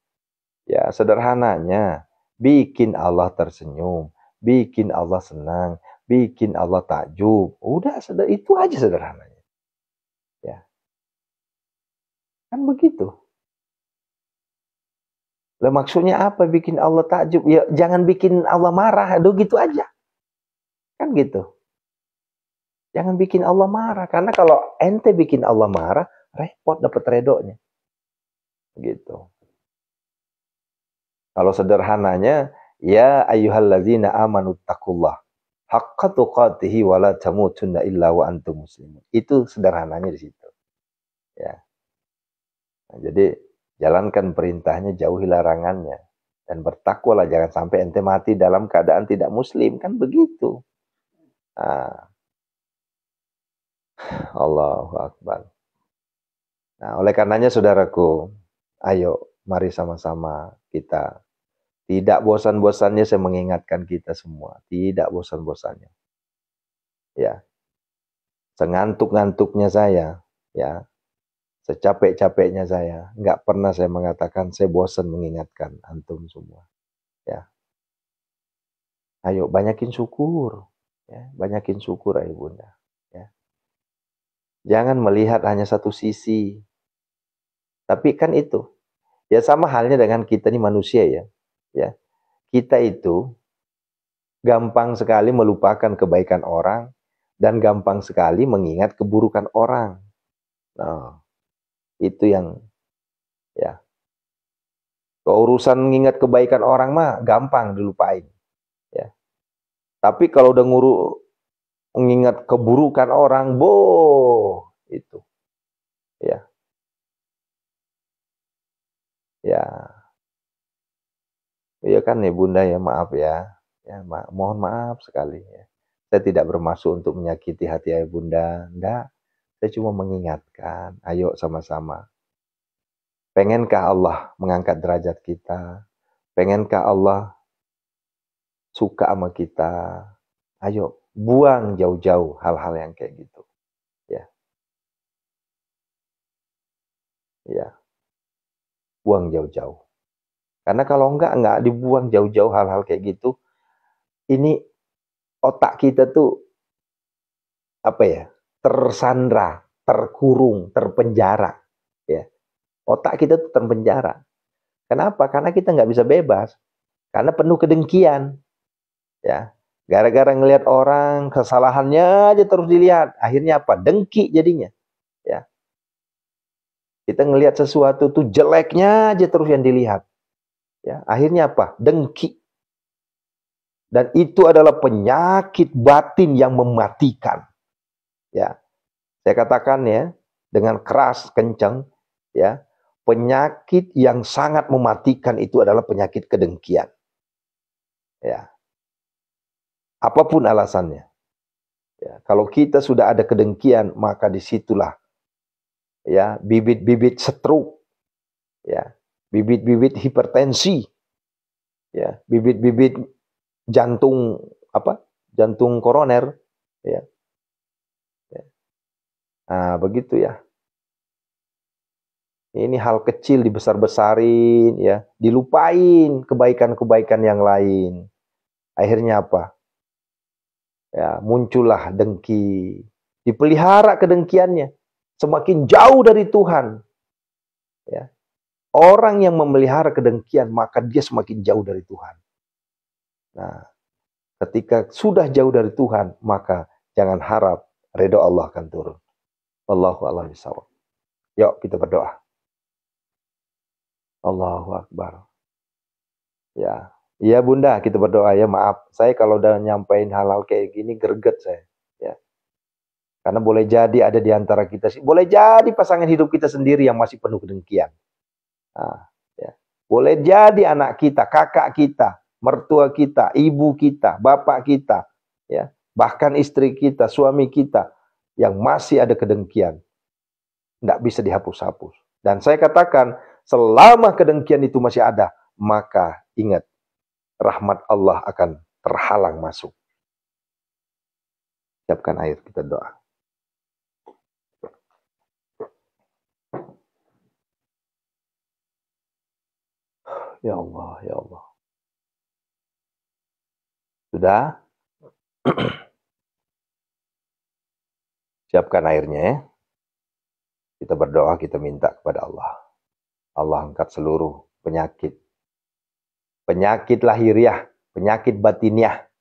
[SPEAKER 1] ya sederhananya, bikin Allah tersenyum, bikin Allah senang, bikin Allah takjub. Udah, itu aja sederhananya. Ya, kan begitu. Lah maksudnya apa bikin Allah takjub? Ya jangan bikin Allah marah, aduh gitu aja. Kan gitu. Jangan bikin Allah marah, karena kalau ente bikin Allah marah, repot dapat redonya. Gitu. Kalau sederhananya, ya ayyuhallazina amanu taqullah haqqa tuqatih wa la tamutunna illa wa antum muslimun. Itu sederhananya di situ. Ya. Nah, jadi jalankan perintahnya, jauhi larangannya, dan bertakwalah, jangan sampai ente mati dalam keadaan tidak muslim, kan begitu. Nah, Allahu Akbar. Nah, oleh karenanya saudaraku, ayo mari sama-sama kita tidak bosan-bosannya saya mengingatkan kita semua, tidak bosan-bosannya. Ya, sengantuk-ngantuknya saya, ya, secapek-capeknya saya, nggak pernah saya mengatakan saya bosan mengingatkan antum semua. Ya, ayo banyakin syukur, ya, banyakin syukur ayo bunda. Ya. Jangan melihat hanya satu sisi. Tapi kan itu, ya sama halnya dengan kita nih manusia ya. Ya, kita itu gampang sekali melupakan kebaikan orang dan gampang sekali mengingat keburukan orang. Nah, itu yang ya. Kalau urusan mengingat kebaikan orang mah gampang dilupain, ya. Tapi kalau udah mengingat keburukan orang, itu, ya, ya, ya kan ya bunda ya maaf ya, mohon maaf sekali ya. Saya tidak bermaksud untuk menyakiti hati ayah bunda, enggak. Saya cuma mengingatkan, ayo sama-sama. Pengenkah Allah mengangkat derajat kita? Pengenkah Allah suka sama kita? Ayo, buang jauh-jauh hal-hal yang kayak gitu. Ya, ya, buang jauh-jauh. Karena kalau enggak dibuang jauh-jauh hal-hal kayak gitu, ini otak kita tuh, apa ya, tersandra, terkurung, terpenjara. Ya, otak kita tuh terpenjara. Kenapa? Karena kita nggak bisa bebas. Karena penuh kedengkian. Ya, gara-gara ngelihat orang kesalahannya aja terus dilihat, akhirnya apa? Dengki jadinya. Ya, kita ngelihat sesuatu tuh jeleknya aja terus yang dilihat. Ya, akhirnya apa? Dengki. Dan itu adalah penyakit batin yang mematikan. Ya, saya katakan ya dengan keras, kencang, ya, penyakit yang sangat mematikan itu adalah penyakit kedengkian. Ya, apapun alasannya. Ya, kalau kita sudah ada kedengkian, maka disitulah ya bibit-bibit stroke, ya, bibit-bibit hipertensi, ya, bibit-bibit jantung jantung koroner, ya. Ya. Nah, begitu ya. Ini hal kecil dibesar-besarin, ya, dilupain kebaikan-kebaikan yang lain. Akhirnya apa? Ya, muncullah dengki. Dipelihara kedengkiannya. Semakin jauh dari Tuhan. Ya. Orang yang memelihara kedengkian, maka dia semakin jauh dari Tuhan. Nah, ketika sudah jauh dari Tuhan, maka jangan harap ridho Allah akan turun. Wallahu a'lam bishawab. Yuk kita berdoa. Allahu Akbar. Ya, iya bunda, kita berdoa ya. Maaf, saya kalau udah nyampein hal-hal kayak gini greget saya. Ya, karena boleh jadi ada di antara kita sih, boleh jadi pasangan hidup kita sendiri yang masih penuh kedengkian. Nah, ya. Boleh jadi anak kita, kakak kita, mertua kita, ibu kita, bapak kita, ya, bahkan istri kita, suami kita yang masih ada kedengkian, tidak bisa dihapus-hapus. Dan saya katakan, selama kedengkian itu masih ada, maka ingat, rahmat Allah akan terhalang masuk. Siapkan air, kita doa. Ya Allah, ya Allah. Sudah? Siapkan airnya ya. Kita berdoa, kita minta kepada Allah. Allah angkat seluruh penyakit. Penyakit lahiriah, penyakit batiniah.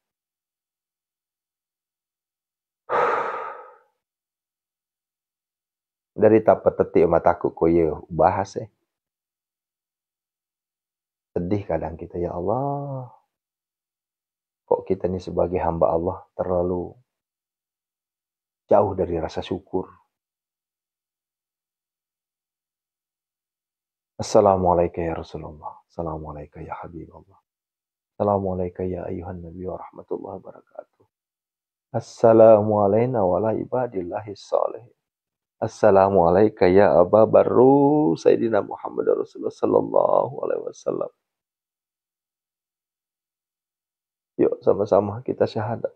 [SPEAKER 1] Dari tapat tetik mataku koyo bahas ya. Sedih kadang kita, ya Allah. Kok kita ini sebagai hamba Allah terlalu jauh dari rasa syukur. Assalamualaikum ya Rasulullah. Assalamualaikum ya Habibullah. Assalamualaikum ya ayuhan Nabi wa rahmatullahi wabarakatuh. Assalamualaikum wa ala ibadillahi salihin. Assalamualaikum ya Aba Barru Sayyidina Muhammad Rasulullah sallallahu alaihi wasallam. Yuk sama-sama kita syahadat.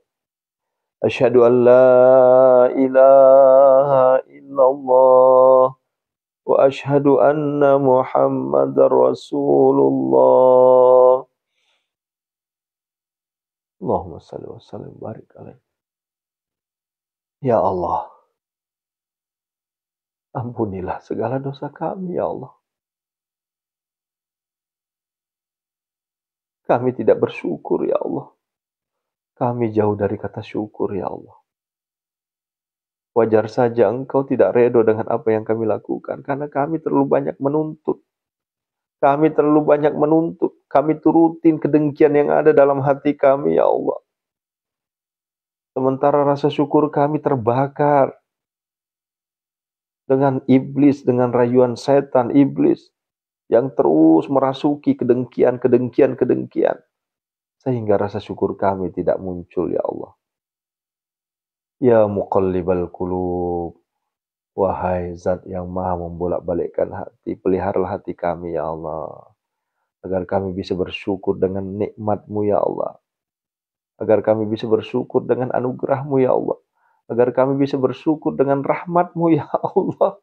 [SPEAKER 1] Asyhadu an la ilaha illallah wa asyhadu anna Muhammadar Rasulullah. Allahumma salli wa sallim barik alaih. Ya Allah, ampunilah segala dosa kami, ya Allah. Kami tidak bersyukur, ya Allah. Kami jauh dari kata syukur, ya Allah. Wajar saja Engkau tidak redo dengan apa yang kami lakukan, karena kami terlalu banyak menuntut. Kami terlalu banyak menuntut. Kami turutin kedengkian yang ada dalam hati kami, ya Allah. Sementara rasa syukur kami terbakar dengan iblis, dengan rayuan setan iblis yang terus merasuki kedengkian. Sehingga rasa syukur kami tidak muncul, ya Allah. Ya muqallibal qulub, wahai zat yang maha membolak-balikkan hati, peliharalah hati kami, ya Allah. Agar kami bisa bersyukur dengan nikmat-Mu, ya Allah. Agar kami bisa bersyukur dengan anugerah-Mu, ya Allah. Agar kami bisa bersyukur dengan rahmat-Mu, ya Allah.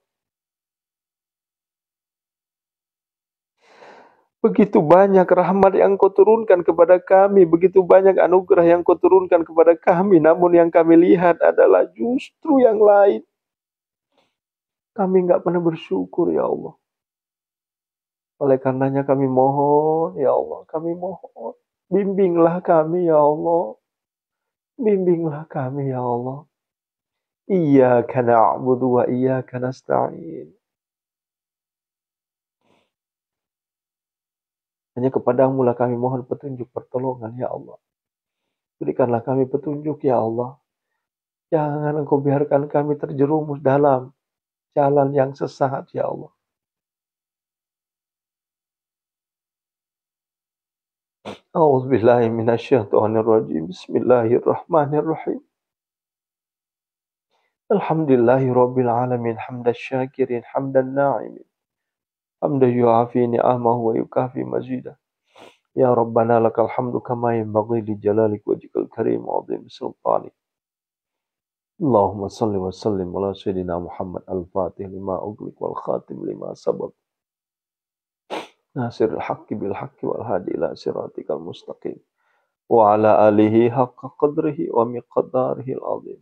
[SPEAKER 1] Begitu banyak rahmat yang Kau turunkan kepada kami, begitu banyak anugerah yang Kau turunkan kepada kami, namun yang kami lihat adalah justru yang lain. Kami nggak pernah bersyukur, ya Allah. Oleh karenanya kami mohon, ya Allah, kami mohon. Bimbinglah kami, ya Allah. Bimbinglah kami, ya Allah. Iyyaka na'budu wa iyyaka nasta'in. Hanya kepadamu lah kami mohon petunjuk pertolongan, ya Allah. Berikanlah kami petunjuk, ya Allah. Jangan Engkau biarkan kami terjerumus dalam jalan yang sesat, ya Allah. A'udzubillahi minasyaitonirrajim. Bismillahirrahmanirrahim. Alhamdulillahi rabbil alamin. Hamdan syakirin, hamdan na'imin. Hamdan yu'afi ni'amahu wa yukafi mazidah. Ya Rabbana lakal hamdu kama yanbaghi li jalalik wajhikal karim wa 'azimi sultanik. Allahumma salli wa sallim ala sayyidina Muhammad al-Fatih lima ughliq wal khatim lima sabaq. Nasirul haqqi bil haqqi wal hadi ila siratikal mustaqim. Wa ala alihi haqqa qadrihi wa miqdarihi al-'azim.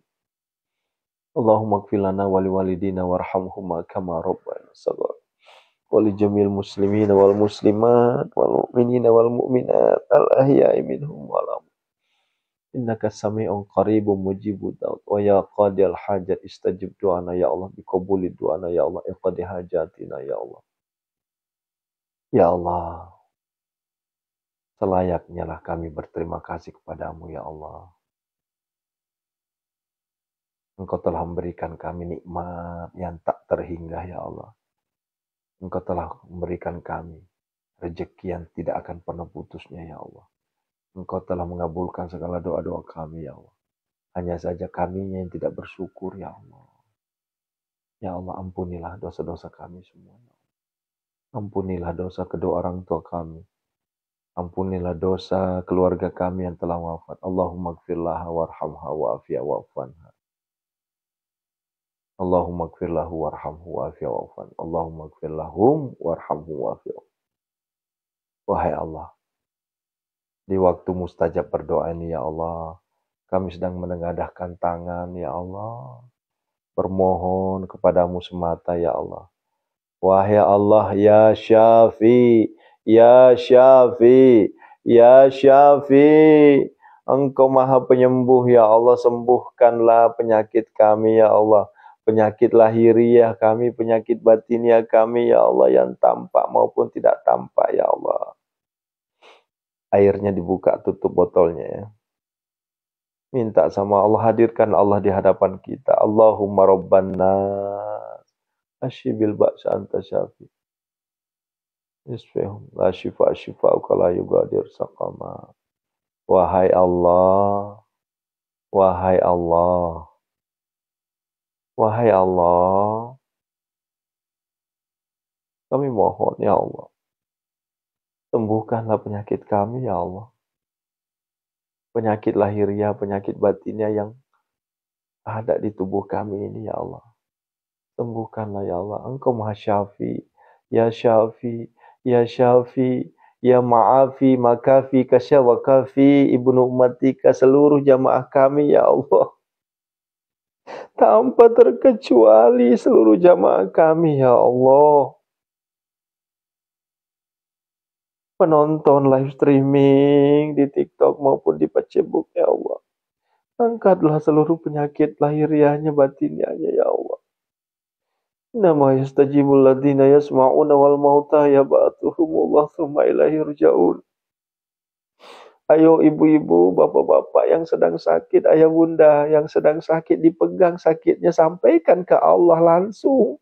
[SPEAKER 1] Allahumma ighfir lana wa liwalidina warhamhuma kama rabbayana shaghira. Wa li jamil muslimina wal muslimat wal mu'minina wal mu'minat al ahya'i minhum wal amwat. Innaka sami'un qaribun mujibud da'wat wa ya qadiyal hajat istajib du'ana ya Allah biqabuli du'ana ya Allah iqdi hajatina ya Allah. Ya Allah, selayaknya lah kami berterima kasih kepadamu ya Allah. Engkau telah memberikan kami nikmat yang tak terhingga ya Allah. Engkau telah memberikan kami rezeki yang tidak akan pernah putusnya ya Allah. Engkau telah mengabulkan segala doa-doa kami ya Allah. Hanya saja kami yang tidak bersyukur ya Allah. Ya Allah, ampunilah dosa-dosa kami semua. Ampunilah dosa kedua orang tua kami. Ampunilah dosa keluarga kami yang telah wafat. Allahumma gfirlaha warhamha wa'afiyah wa'afanha. Allahumma gfir lahu warhamhu wa'afi'hu wa'afan. Allahumma gfir lahum warhamhu wa'afi'hu. Wahai Allah, di waktu mustajab berdoa ini ya Allah, kami sedang menengadahkan tangan ya Allah, bermohon kepadamu semata ya Allah. Wahai Allah, ya Syafi, ya Syafi, ya Syafi, Engkau Maha Penyembuh ya Allah, sembuhkanlah penyakit kami ya Allah. Penyakit lahiriah kami, penyakit batiniah kami ya Allah, yang tampak maupun tidak tampak ya Allah. Airnya dibuka, tutup botolnya ya. Minta sama Allah, hadirkan Allah di hadapan kita. Allahumma rabban nas, ashibil ba'sa anta syafi. Isfihum la shifa shifa'uka la yugadir saqama. Wahai Allah, wahai Allah, wahai Allah, kami mohon ya Allah, sembuhkanlah penyakit kami ya Allah. Penyakit lahiriah, penyakit batinnya yang ada di tubuh kami ini ya Allah. Sembuhkanlah ya Allah. Engkau Maha Syafi, ya Syafi, ya Syafi, ya Ma'afi, Makafi, Kasya wa Kafi, Ibnu Ummatika, seluruh jamaah kami ya Allah. Tanpa terkecuali seluruh jamaah kami ya Allah. Penonton live streaming di TikTok maupun di Facebook ya Allah. Angkatlah seluruh penyakit lahiriahnya, batiniahnya ya Allah. Nama yastajibul ladina yasma'una wal mauta yab'atuhumullah tsumma ilaihi yurja'un. Ayo ibu-ibu, bapak-bapak yang sedang sakit, ayah bunda yang sedang sakit, dipegang sakitnya, sampaikan ke Allah langsung.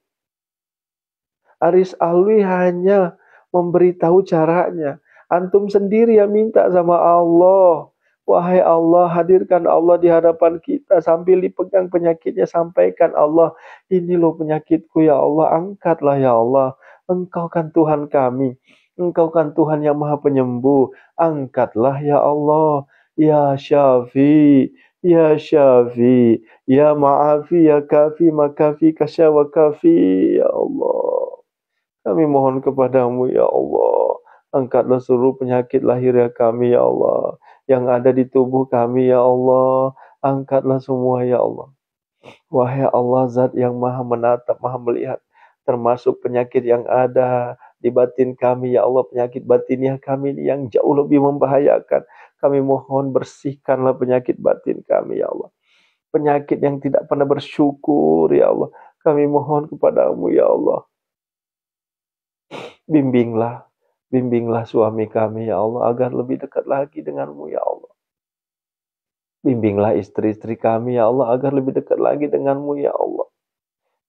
[SPEAKER 1] Aris Alwi hanya memberitahu caranya. Antum sendiri yang minta sama Allah. Wahai Allah, hadirkan Allah di hadapan kita sambil dipegang penyakitnya, sampaikan Allah, ini loh penyakitku ya Allah, angkatlah ya Allah. Engkau kan Tuhan kami. Engkau kan Tuhan yang Maha Penyembuh. Angkatlah ya Allah. Ya Syafi, ya Syafi, ya Ma'afi, ya Kafi, Makafi, Kasya wa Kafi, ya Allah. Kami mohon kepadamu ya Allah. Angkatlah seluruh penyakit lahiriah kami ya Allah. Yang ada di tubuh kami ya Allah. Angkatlah semua ya Allah. Wahai Allah, zat yang maha menatap, maha melihat. Termasuk penyakit yang ada di batin kami ya Allah. Penyakit batiniah kami yang jauh lebih membahayakan. Kami mohon bersihkanlah penyakit batin kami ya Allah. Penyakit yang tidak pernah bersyukur ya Allah. Kami mohon kepadamu ya Allah. Bimbinglah suami kami ya Allah agar lebih dekat lagi denganmu ya Allah. Bimbinglah istri-istri kami ya Allah agar lebih dekat lagi denganmu ya Allah.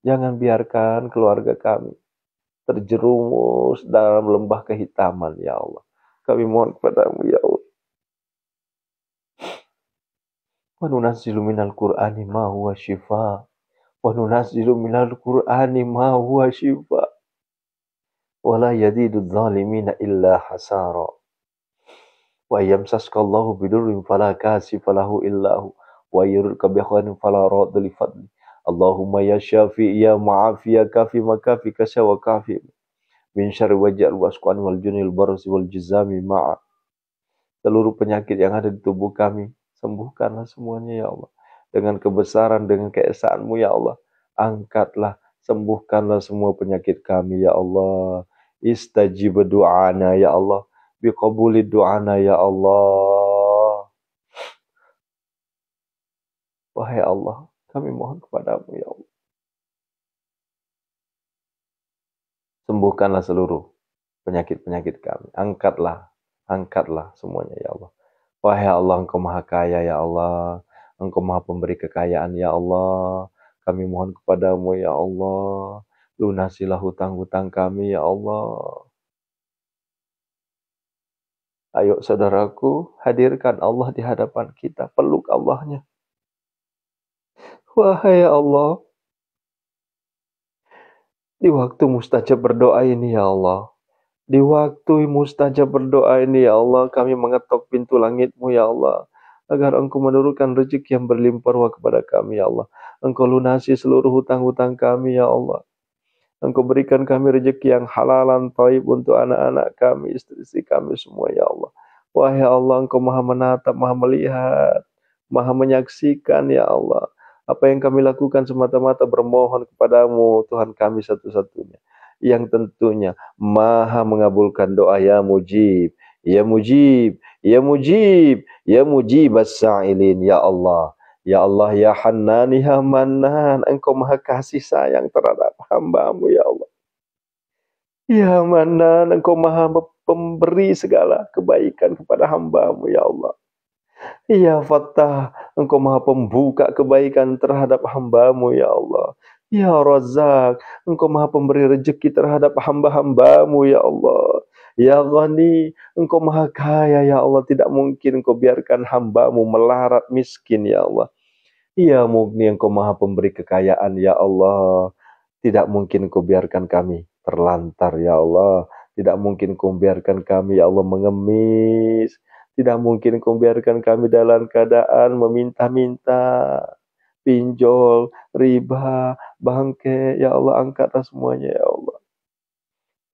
[SPEAKER 1] Jangan biarkan keluarga kami terjerumus dalam lembah kehitaman ya Allah. Kami mohon kepadamu ya Allah. Wa nunazzilu minal Qur'ani ma huwa shifa. Wa nunazzilu minal Qur'ani ma huwa shifa. Wala yadidu zalimina illa hasara. Wa yamsaskallahu bidurrin fala kasifalahu illahu wa yurka bi khairin fala radda li fadli. Allahumma ya syafi ya ma'afi ya kafi makafi kasya wa kafi min syarri waj'al wasqan wal junil barsi wal jizami ma'a. Seluruh penyakit yang ada di tubuh kami, sembuhkanlah semuanya ya Allah. Dengan kebesaran, dengan keesaanmu ya Allah. Angkatlah, sembuhkanlah semua penyakit kami ya Allah. Istajib du'ana ya Allah. Biqabuli du'ana ya Allah. Wahai Allah, kami mohon kepadamu ya Allah. Sembuhkanlah seluruh penyakit-penyakit kami. Angkatlah semuanya ya Allah. Wahai Allah, Engkau Maha Kaya ya Allah. Engkau Maha Pemberi kekayaan ya Allah. Kami mohon kepadamu ya Allah. Lunasilah hutang-hutang kami ya Allah. Ayo saudaraku, hadirkan Allah di hadapan kita. Peluk Allahnya. Wahai Allah, di waktu mustajab berdoa ini ya Allah. Di waktu mustajab berdoa ini ya Allah, kami mengetok pintu langit-Mu ya Allah. agar Engkau menurunkan rezeki yang berlimpah ruah kepada kami, ya Allah. Engkau lunasi seluruh hutang-hutang kami, ya Allah. Engkau berikan kami rezeki yang halalan thayyib untuk anak-anak kami, istri-istri kami semua, ya Allah. Wahai Allah, Engkau Maha menatap, Maha melihat, Maha menyaksikan, ya Allah. Apa yang kami lakukan semata-mata bermohon kepadamu, Tuhan kami satu-satunya. Yang tentunya Maha mengabulkan doa, ya mujib, ya mujib, ya mujib, ya mujib as-sa'ilin, ya Allah. Ya Allah, ya Hannan, ya Mannan, Engkau Maha kasih sayang terhadap hamba-Mu, ya Allah. Ya Mannan, Engkau Maha pemberi segala kebaikan kepada hamba-Mu, ya Allah. Ya Fattah, Engkau Maha pembuka kebaikan terhadap hamba-Mu, ya Allah. Ya Razak, Engkau Maha pemberi rezeki terhadap hamba-hamba-Mu, ya Allah. Ya Ghani, Engkau Maha kaya, ya Allah. Tidak mungkin Engkau biarkan hamba-Mu melarat miskin, ya Allah. Ya Mugni, Engkau Maha pemberi kekayaan, ya Allah. Tidak mungkin Kau biarkan kami terlantar, ya Allah. Tidak mungkin Kau biarkan kami, ya Allah, mengemis. Tidak mungkin Kau biarkan kami dalam keadaan meminta-minta, pinjol, riba, bangke. Ya Allah, angkatlah semuanya, ya Allah.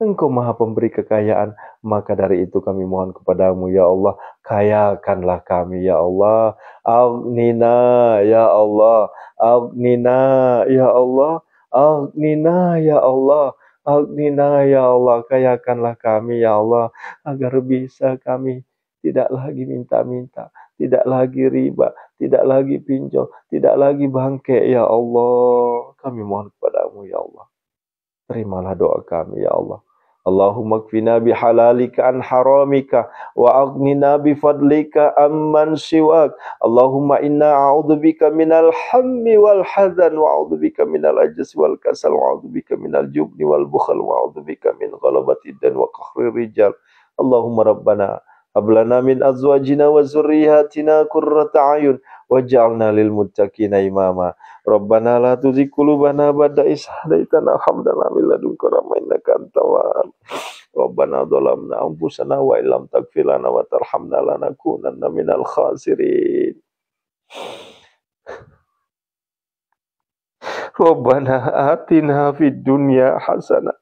[SPEAKER 1] Engkau Maha pemberi kekayaan, maka dari itu kami mohon kepadamu, ya Allah, kayakanlah kami, ya Allah. Aghnina, ya Allah. Aghnina, ya Allah. Aghnina, ya Allah. Aghnina, ya Allah. Kayakanlah kami, ya Allah, agar bisa kami tidak lagi minta-minta, tidak lagi riba, tidak lagi pinjol, tidak lagi bangke, ya Allah. Kami mohon kepadamu, ya Allah. Terimalah doa kami, ya Allah. Allahumma kfina bihalalika an haramika wa aghnina bifadlika amman siwak. Allahumma inna a'udzubika minal hammi wal hazan wa a'udzubika minal ajzi wal kasal wa a'udzubika minal jubni wal bukhal wa a'udzubika min ghalabatid dan wa qahrir rijal. Allahumma rabbana hab lana min azwajina wa zurriyyatina qurrata a'yun waj'alna lil muttaqina imama. Rabbana la tuzigh qulubana ba'da idh hadaitana wa hab lana min ladunka rahmah innaka antal wahhab. Rabbana dhalamna anfusana wa illam taghfir lana wa tarhamna lanakunanna minal khasirin. Rabbana atina fid dunya hasanah.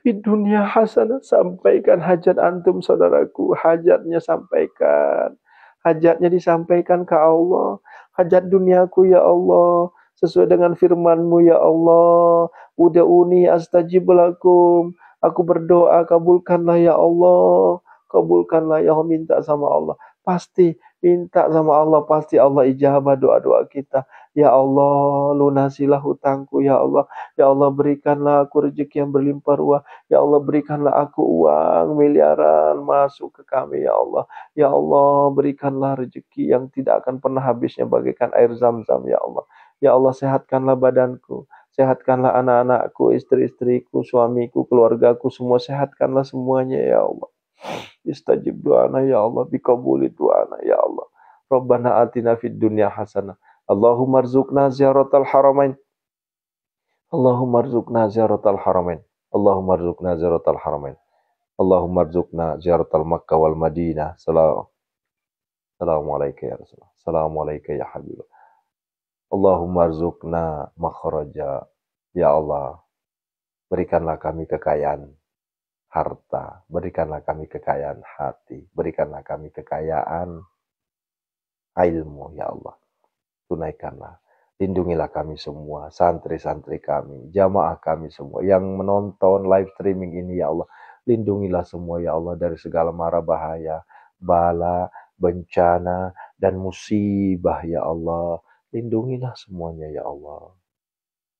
[SPEAKER 1] Fid dunya hasanah. Sampaikan hajat antum, saudaraku. Hajatnya sampaikan. Hajatnya disampaikan ke Allah. Hajat duniaku, ya Allah, sesuai dengan firman-Mu, ya Allah. Ud'uni astajib lakum. Aku berdoa, kabulkanlah, ya Allah. Kabulkanlah, ya Allah. Minta sama Allah. Pasti minta sama Allah. Pasti Allah ijabah doa-doa kita. Ya Allah, lunasilah hutangku, ya Allah. Ya Allah, berikanlah aku rezeki yang berlimpah ruah. Ya Allah, berikanlah aku uang miliaran masuk ke kami, ya Allah. Ya Allah, berikanlah rezeki yang tidak akan pernah habisnya bagaikan air zam-zam, ya Allah. Ya Allah, sehatkanlah badanku, sehatkanlah anak-anakku, istri-istriku, suamiku, keluargaku, semua sehatkanlah semuanya, ya Allah. Istajib doana, ya Allah, bikabuli doana, ya Allah. Rabbana atina fid dunya hasanah. Allahumma rzuqna ziyaratal haramain. Allahumma rzuqna ziyaratal haramain. Allahumma rzuqna ziyaratal haramain. Allahumma rzuqna ziyaratal Makkah wal Madinah. Assalamualaikum ya Rasulullah. Assalamualaikum ya Habibullah. Allahumma rzuqna makhraja. Ya Allah, berikanlah kami kekayaan harta, berikanlah kami kekayaan hati, berikanlah kami kekayaan ilmu, ya Allah. Tunaikanlah, lindungilah kami semua, santri-santri kami, jamaah kami semua yang menonton live streaming ini, ya Allah. Lindungilah semua, ya Allah, dari segala mara bahaya, bala, bencana, dan musibah, ya Allah. Lindungilah semuanya, ya Allah.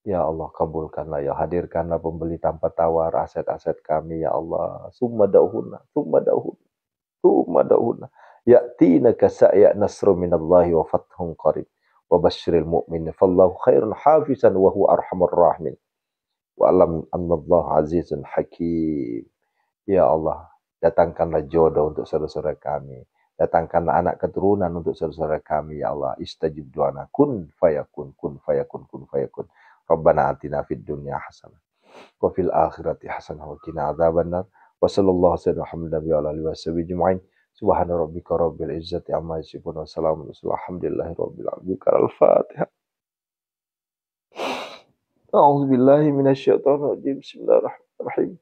[SPEAKER 1] Ya Allah, kabulkanlah, ya hadirkanlah pembeli tanpa tawar aset-aset kami, ya Allah. Summa dauhuna, summa dauhuna, summa dauhuna. Ya'tinaka sa'ya nasru minallahi wa fathun qarib. Wa basyiril mu'min. Fallahu khairun hafizan wa huwa arhamur rahimin. Wa alam annallaha azizun hakim. Ya Allah, datangkanlah jodoh untuk saudara-saudara kami. Datangkanlah anak keturunan untuk saudara-saudara kami, ya Allah. Istajib doana. Kun fayakun, kun fayakun, kun fayakun. Rabbana atina fid dunya hasanah. Wa fil akhirati hasanah wa qina adzabannar. Wa sallallahu alaihi wa sallam wa alihi wa sahbihi ajma'in. Subhana rabbika rabbil izzati amma yasifun wa salamun alhamdulillahi rabbil alamin. Al-Fatihah. A'udzu billahi minasyaitonir rajim. Bismillahirrahmanirrahim.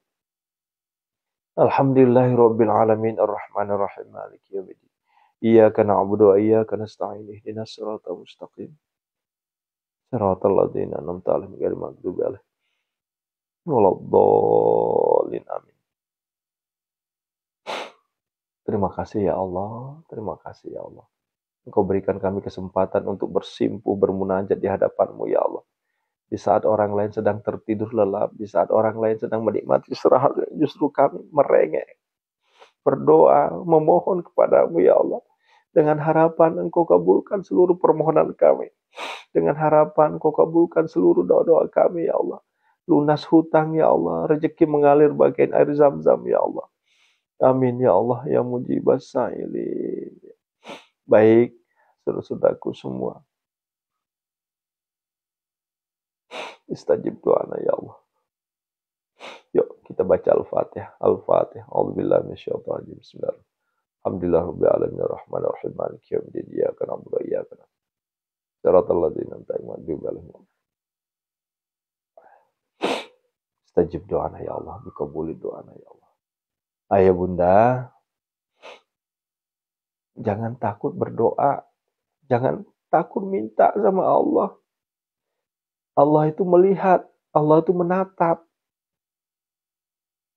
[SPEAKER 1] Alhamdulillahi rabbil alamin arrahmanir rahim maliki yaumiddin. Iyyaka na'budu wa iyyaka nasta'in ihdinas siratal mustaqim. Siratal ladzina an'amta 'alaihim ghairil maghdubi 'alaihim waladdallin. Amin. Terima kasih ya Allah, terima kasih ya Allah. Engkau berikan kami kesempatan untuk bersimpuh, bermunajat di hadapan-Mu ya Allah. Di saat orang lain sedang tertidur lelap, di saat orang lain sedang menikmati istirahat, justru kami merengek, berdoa, memohon kepadamu ya Allah. Dengan harapan Engkau kabulkan seluruh permohonan kami. Dengan harapan Engkau kabulkan seluruh doa-doa kami ya Allah. Lunas hutang ya Allah, rezeki mengalir bagian air zam-zam ya Allah. Amin ya Allah ya mujibas sa'ilin. Baik, saudara-saudaraku semua. Istajib doana ya Allah. Yuk kita baca Al-Fatihah. Al-Fatihah. A'udzubillahi minasyaitonir rajim. Bismillah. Alhamdulillahirabbil alamin arrahmanir rahim maliki yaumiddin. Iyyaka na'budu wa iyyaka nasta'in. Shiratal ladzina an'amta 'alaihim. Istajib doana ya Allah. Dikabuli doana ya Allah. Ayah bunda, jangan takut berdoa. Jangan takut minta sama Allah. Allah itu melihat, Allah itu menatap.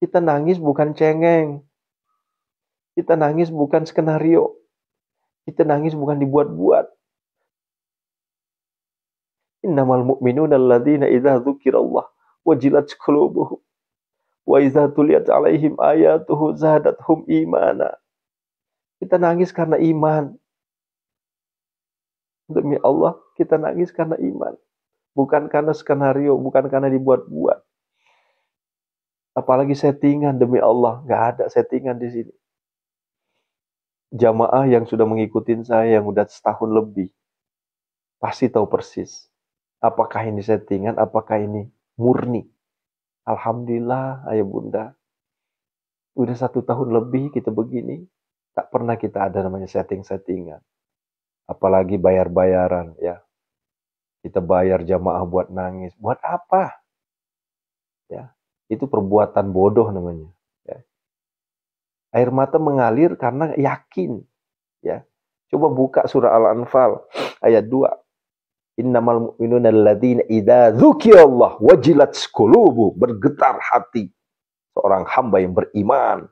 [SPEAKER 1] Kita nangis bukan cengeng. Kita nangis bukan skenario. Kita nangis bukan dibuat-buat. Innamal mu'minuna alladzina idza dzukirallah wajilat qulubuhum wa idza tuliyat 'alaihim ayatuhu zadatuhum imana. Kita nangis karena iman. Demi Allah, kita nangis karena iman. Bukan karena skenario, bukan karena dibuat-buat. Apalagi settingan demi Allah. Nggak ada settingan di sini. Jamaah yang sudah mengikuti saya yang udah setahun lebih. Pasti tahu persis. Apakah ini settingan, apakah ini murni. Alhamdulillah, ayah bunda. Udah 1 tahun lebih kita begini. Tak pernah kita ada namanya setting-settingan. Apalagi bayar-bayaran ya. Kita bayar jamaah buat nangis. Buat apa? Ya, itu perbuatan bodoh namanya. Ya. Air mata mengalir karena yakin. Ya. Coba buka surah Al-Anfal ayat 2. Innamal mu'minuna alladzina idza dzukirallah wajilat qulubuhum, bergetar hati seorang hamba yang beriman.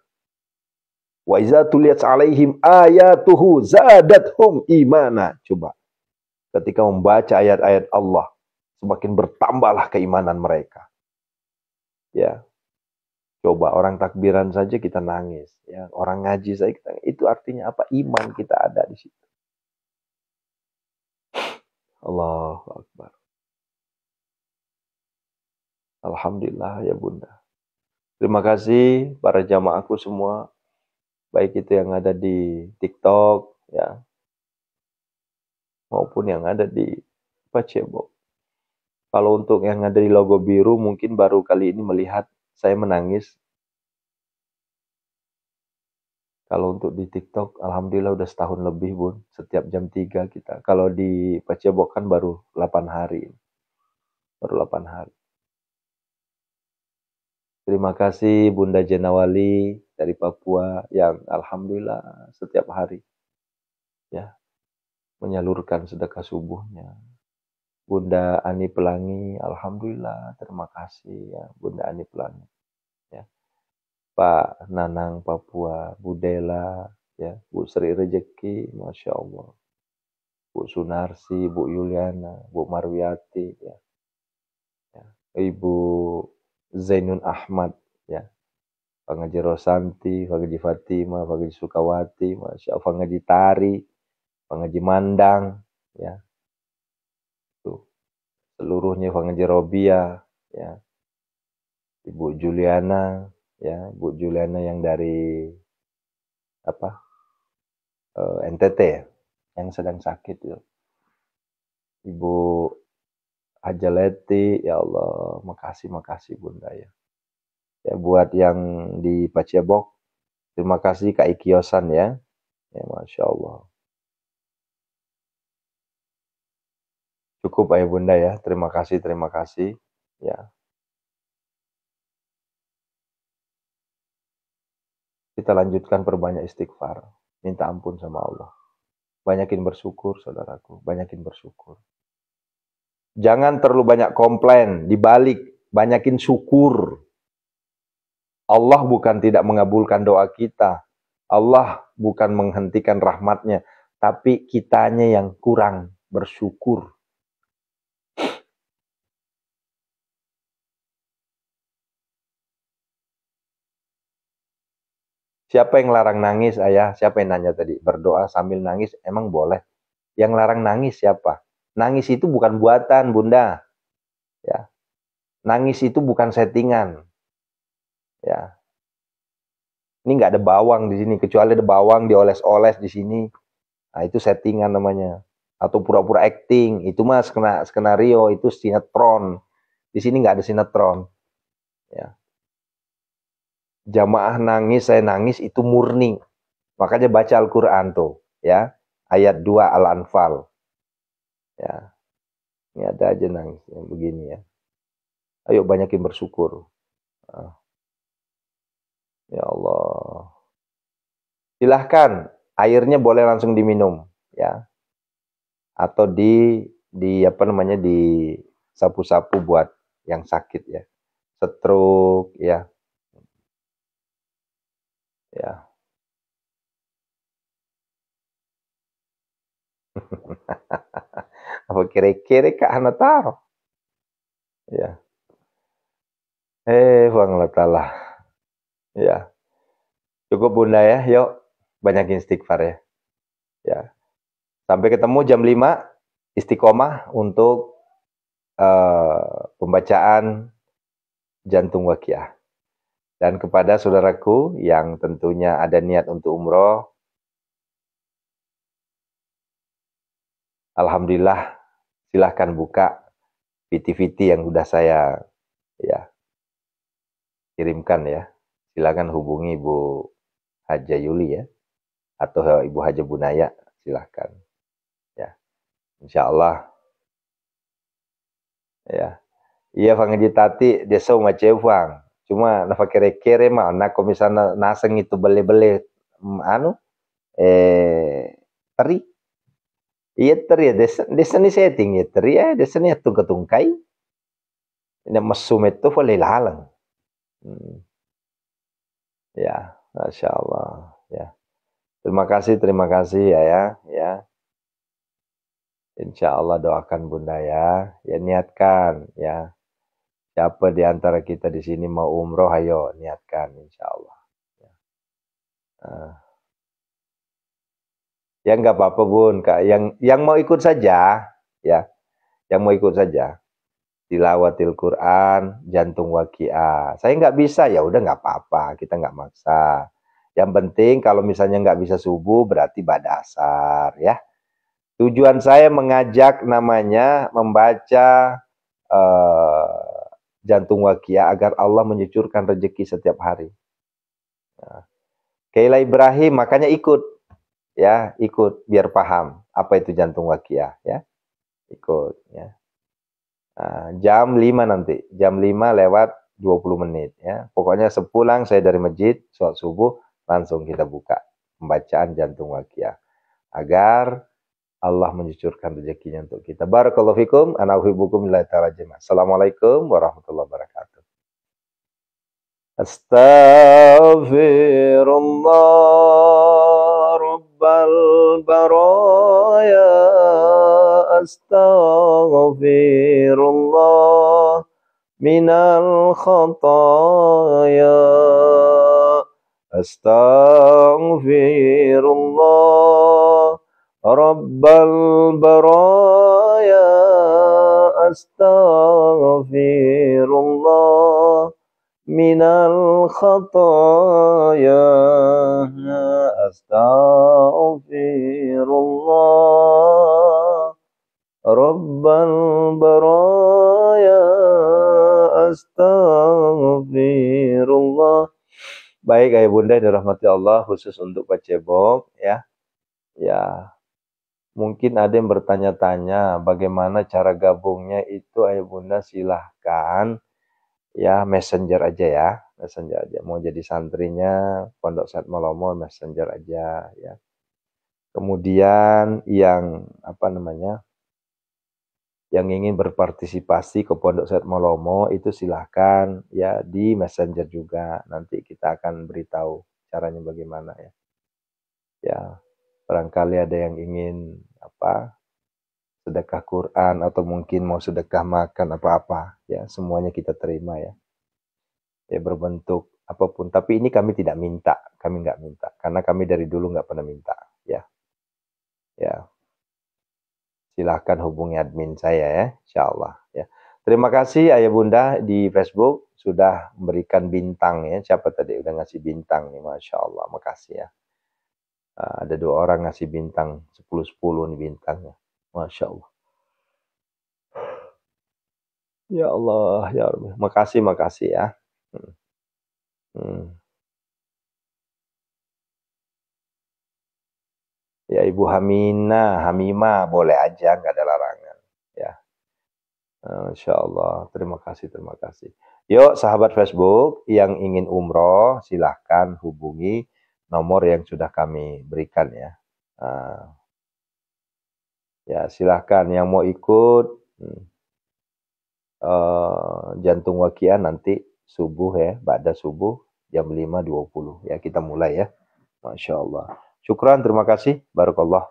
[SPEAKER 1] Wa idza tuliyat 'alaihim ayatuhu zadatuhum imana. Coba. Ketika membaca ayat-ayat Allah, semakin bertambahlah keimanan mereka. Ya, coba orang takbiran saja kita nangis. Ya, orang ngaji saja kita nangis. Itu artinya apa? Iman kita ada di situ. Allahu Akbar. Alhamdulillah ya bunda. Terima kasih para jamaahku semua. Baik itu yang ada di TikTok, ya, maupun yang ada di Facebook. Kalau untuk yang ada di logo biru mungkin baru kali ini melihat saya menangis. Kalau untuk di TikTok alhamdulillah udah setahun lebih bun. Setiap jam 3 kita. Kalau di Facebook kan baru 8 hari. Baru 8 hari. Terima kasih Bunda Jenawali dari Papua yang alhamdulillah setiap hari ya menyalurkan sedekah subuhnya. Bunda Ani Pelangi, alhamdulillah, terima kasih ya Bunda Ani Pelangi. Ya. Pak Nanang Papua, Bu Dela, ya, Bu Sri Rejeki, Masya Allah. Bu Sunarsi, Bu Yuliana, Bu Marwiati, ya. Ya. Ibu Zainun Ahmad, ya. Pak Ngaji Rosanti, Pak Ngaji Fatima, Pak Ngaji Sukawati, Masya Allah, Pak Ngaji Tari, Pak Ngaji Mandang, ya. Seluruhnya Pak Ngaji Robia, ya. Ibu Juliana, ya, Ibu Juliana yang dari apa? NTT ya, yang sedang sakit ya. Ibu Hajaleti, ya Allah, makasih Bunda ya. Ya buat yang di Pacebok, terima kasih Kak Ikiosan ya. Ya, Masya Allah. Cukup ayah bunda ya. Terima kasih, terima kasih. Ya, kita lanjutkan perbanyak istighfar. Minta ampun sama Allah. Banyakin bersyukur, saudaraku. Banyakin bersyukur. Jangan terlalu banyak komplain. Dibalik, banyakin syukur. Allah bukan tidak mengabulkan doa kita. Allah bukan menghentikan rahmatnya. Tapi kitanya yang kurang bersyukur. Siapa yang larang nangis, ayah? Siapa yang nanya tadi? Berdoa sambil nangis, emang boleh? Yang larang nangis siapa? Nangis itu bukan buatan, bunda. Ya, nangis itu bukan settingan. Ya, ini nggak ada bawang di sini, kecuali ada bawang dioles-oles di sini. Nah, itu settingan namanya. Atau pura-pura acting, itu mah skenario, itu sinetron. Di sini nggak ada sinetron. Ya. Jamaah nangis, saya nangis, itu murni. Makanya baca Al-Quran tuh, ya. Ayat 2 Al-Anfal. Ya. Ini ada aja nangis yang begini ya. Ayo banyakin bersyukur. Ya Allah. Silahkan, airnya boleh langsung diminum, ya. Atau di apa namanya, di sapu-sapu buat yang sakit ya. Stroke ya. Ya. Apa kira-kira Kak Hana tahu? Ya. Bang Ta'ala. Ya. Cukup bunda ya, yuk banyakin istighfar ya. Ya. Sampai ketemu jam 5 istiqomah untuk pembacaan jantung waqiah. Dan kepada saudaraku yang tentunya ada niat untuk umroh, alhamdulillah silahkan buka VT-VT yang sudah saya ya kirimkan ya. Silahkan hubungi Ibu Haja Yuli ya, atau Ibu Haja Bunaya, silahkan ya. Insya Allah ya. Iya Fang Tati desa macam cuma na kere-kere mah nak misalnya naseng itu bele-bele anu teri. Iya teri ya desa ni setting ya teri ya desa ni tungkai. Ini mesum itu boleh lalang. Ya, Masya Allah ya. Terima kasih ya. Insya Allah doakan bunda ya. Ya niatkan ya. Siapa di antara kita di sini mau umroh, ayo niatkan insya Allah. Ya. Ya nggak apa-apa bun, Kak. Yang mau ikut saja, ya. Yang mau ikut saja. Tilawatil Quran, jantung waqiah. Saya nggak bisa, ya udah nggak apa-apa. Kita nggak maksa. Yang penting kalau misalnya nggak bisa subuh, berarti ba'da asar, ya. Tujuan saya mengajak namanya membaca jantung waqiah agar Allah menyucurkan rezeki setiap hari. Nah, Kaila Ibrahim makanya ikut ya, ikut biar paham apa itu jantung waqiah ya. Ikut ya. Nah, jam 5 nanti, jam 5 lewat 20 menit ya. Pokoknya sepulang saya dari masjid, sholat subuh, langsung kita buka pembacaan jantung waqiah agar Allah mencucurkan rezekinya untuk kita. Barakallahu fikum, ana uhibbukum lillahi ta'ala jami'an. Assalamualaikum warahmatullahi wabarakatuh. Astaghfirullah rabbal baraya. Astaghfirullah minal khataya. Astaghfirullah rabbal baraya. Astaghfirullah minal khataya. Astaghfirullah rabbal baraya. Astaghfirullah. Baik ayah bunda dirahmati Allah, khusus untuk Pak Cebok ya. Ya, mungkin ada yang bertanya-tanya bagaimana cara gabungnya itu Ayah Bunda silahkan ya messenger aja ya, messenger aja. Mau jadi santrinya Pondok Set Malomo messenger aja ya. Kemudian yang apa namanya? Yang ingin berpartisipasi ke Pondok Set Malomo itu silahkan ya di messenger juga. Nanti kita akan beritahu caranya bagaimana ya. Ya, barangkali ada yang ingin apa? Sedekah Quran atau mungkin mau sedekah makan apa-apa ya, semuanya kita terima ya. Ya berbentuk apapun. Tapi ini kami tidak minta, kami nggak minta karena kami dari dulu nggak pernah minta ya. Ya, silahkan hubungi admin saya ya, insyaallah ya. Terima kasih Ayah Bunda di Facebook sudah memberikan bintang ya. Siapa tadi udah ngasih bintang nih, Masya Allah, makasih ya. Ada 2 orang ngasih bintang 10-10 nih bintangnya, Masya Allah. Ya Allah, ya Rabbi. Makasih, makasih ya. Hmm, hmm. Ya Ibu Hamimah boleh aja, nggak ada larangan. Ya, Masya Allah. Terima kasih, terima kasih. Yuk, sahabat Facebook yang ingin umroh, silahkan hubungi nomor yang sudah kami berikan ya. Nah, ya silahkan yang mau ikut jantung wakian nanti subuh ya, ba'da subuh jam 5.20 ya kita mulai ya. Masya Allah. Syukran, terima kasih. Barakallah.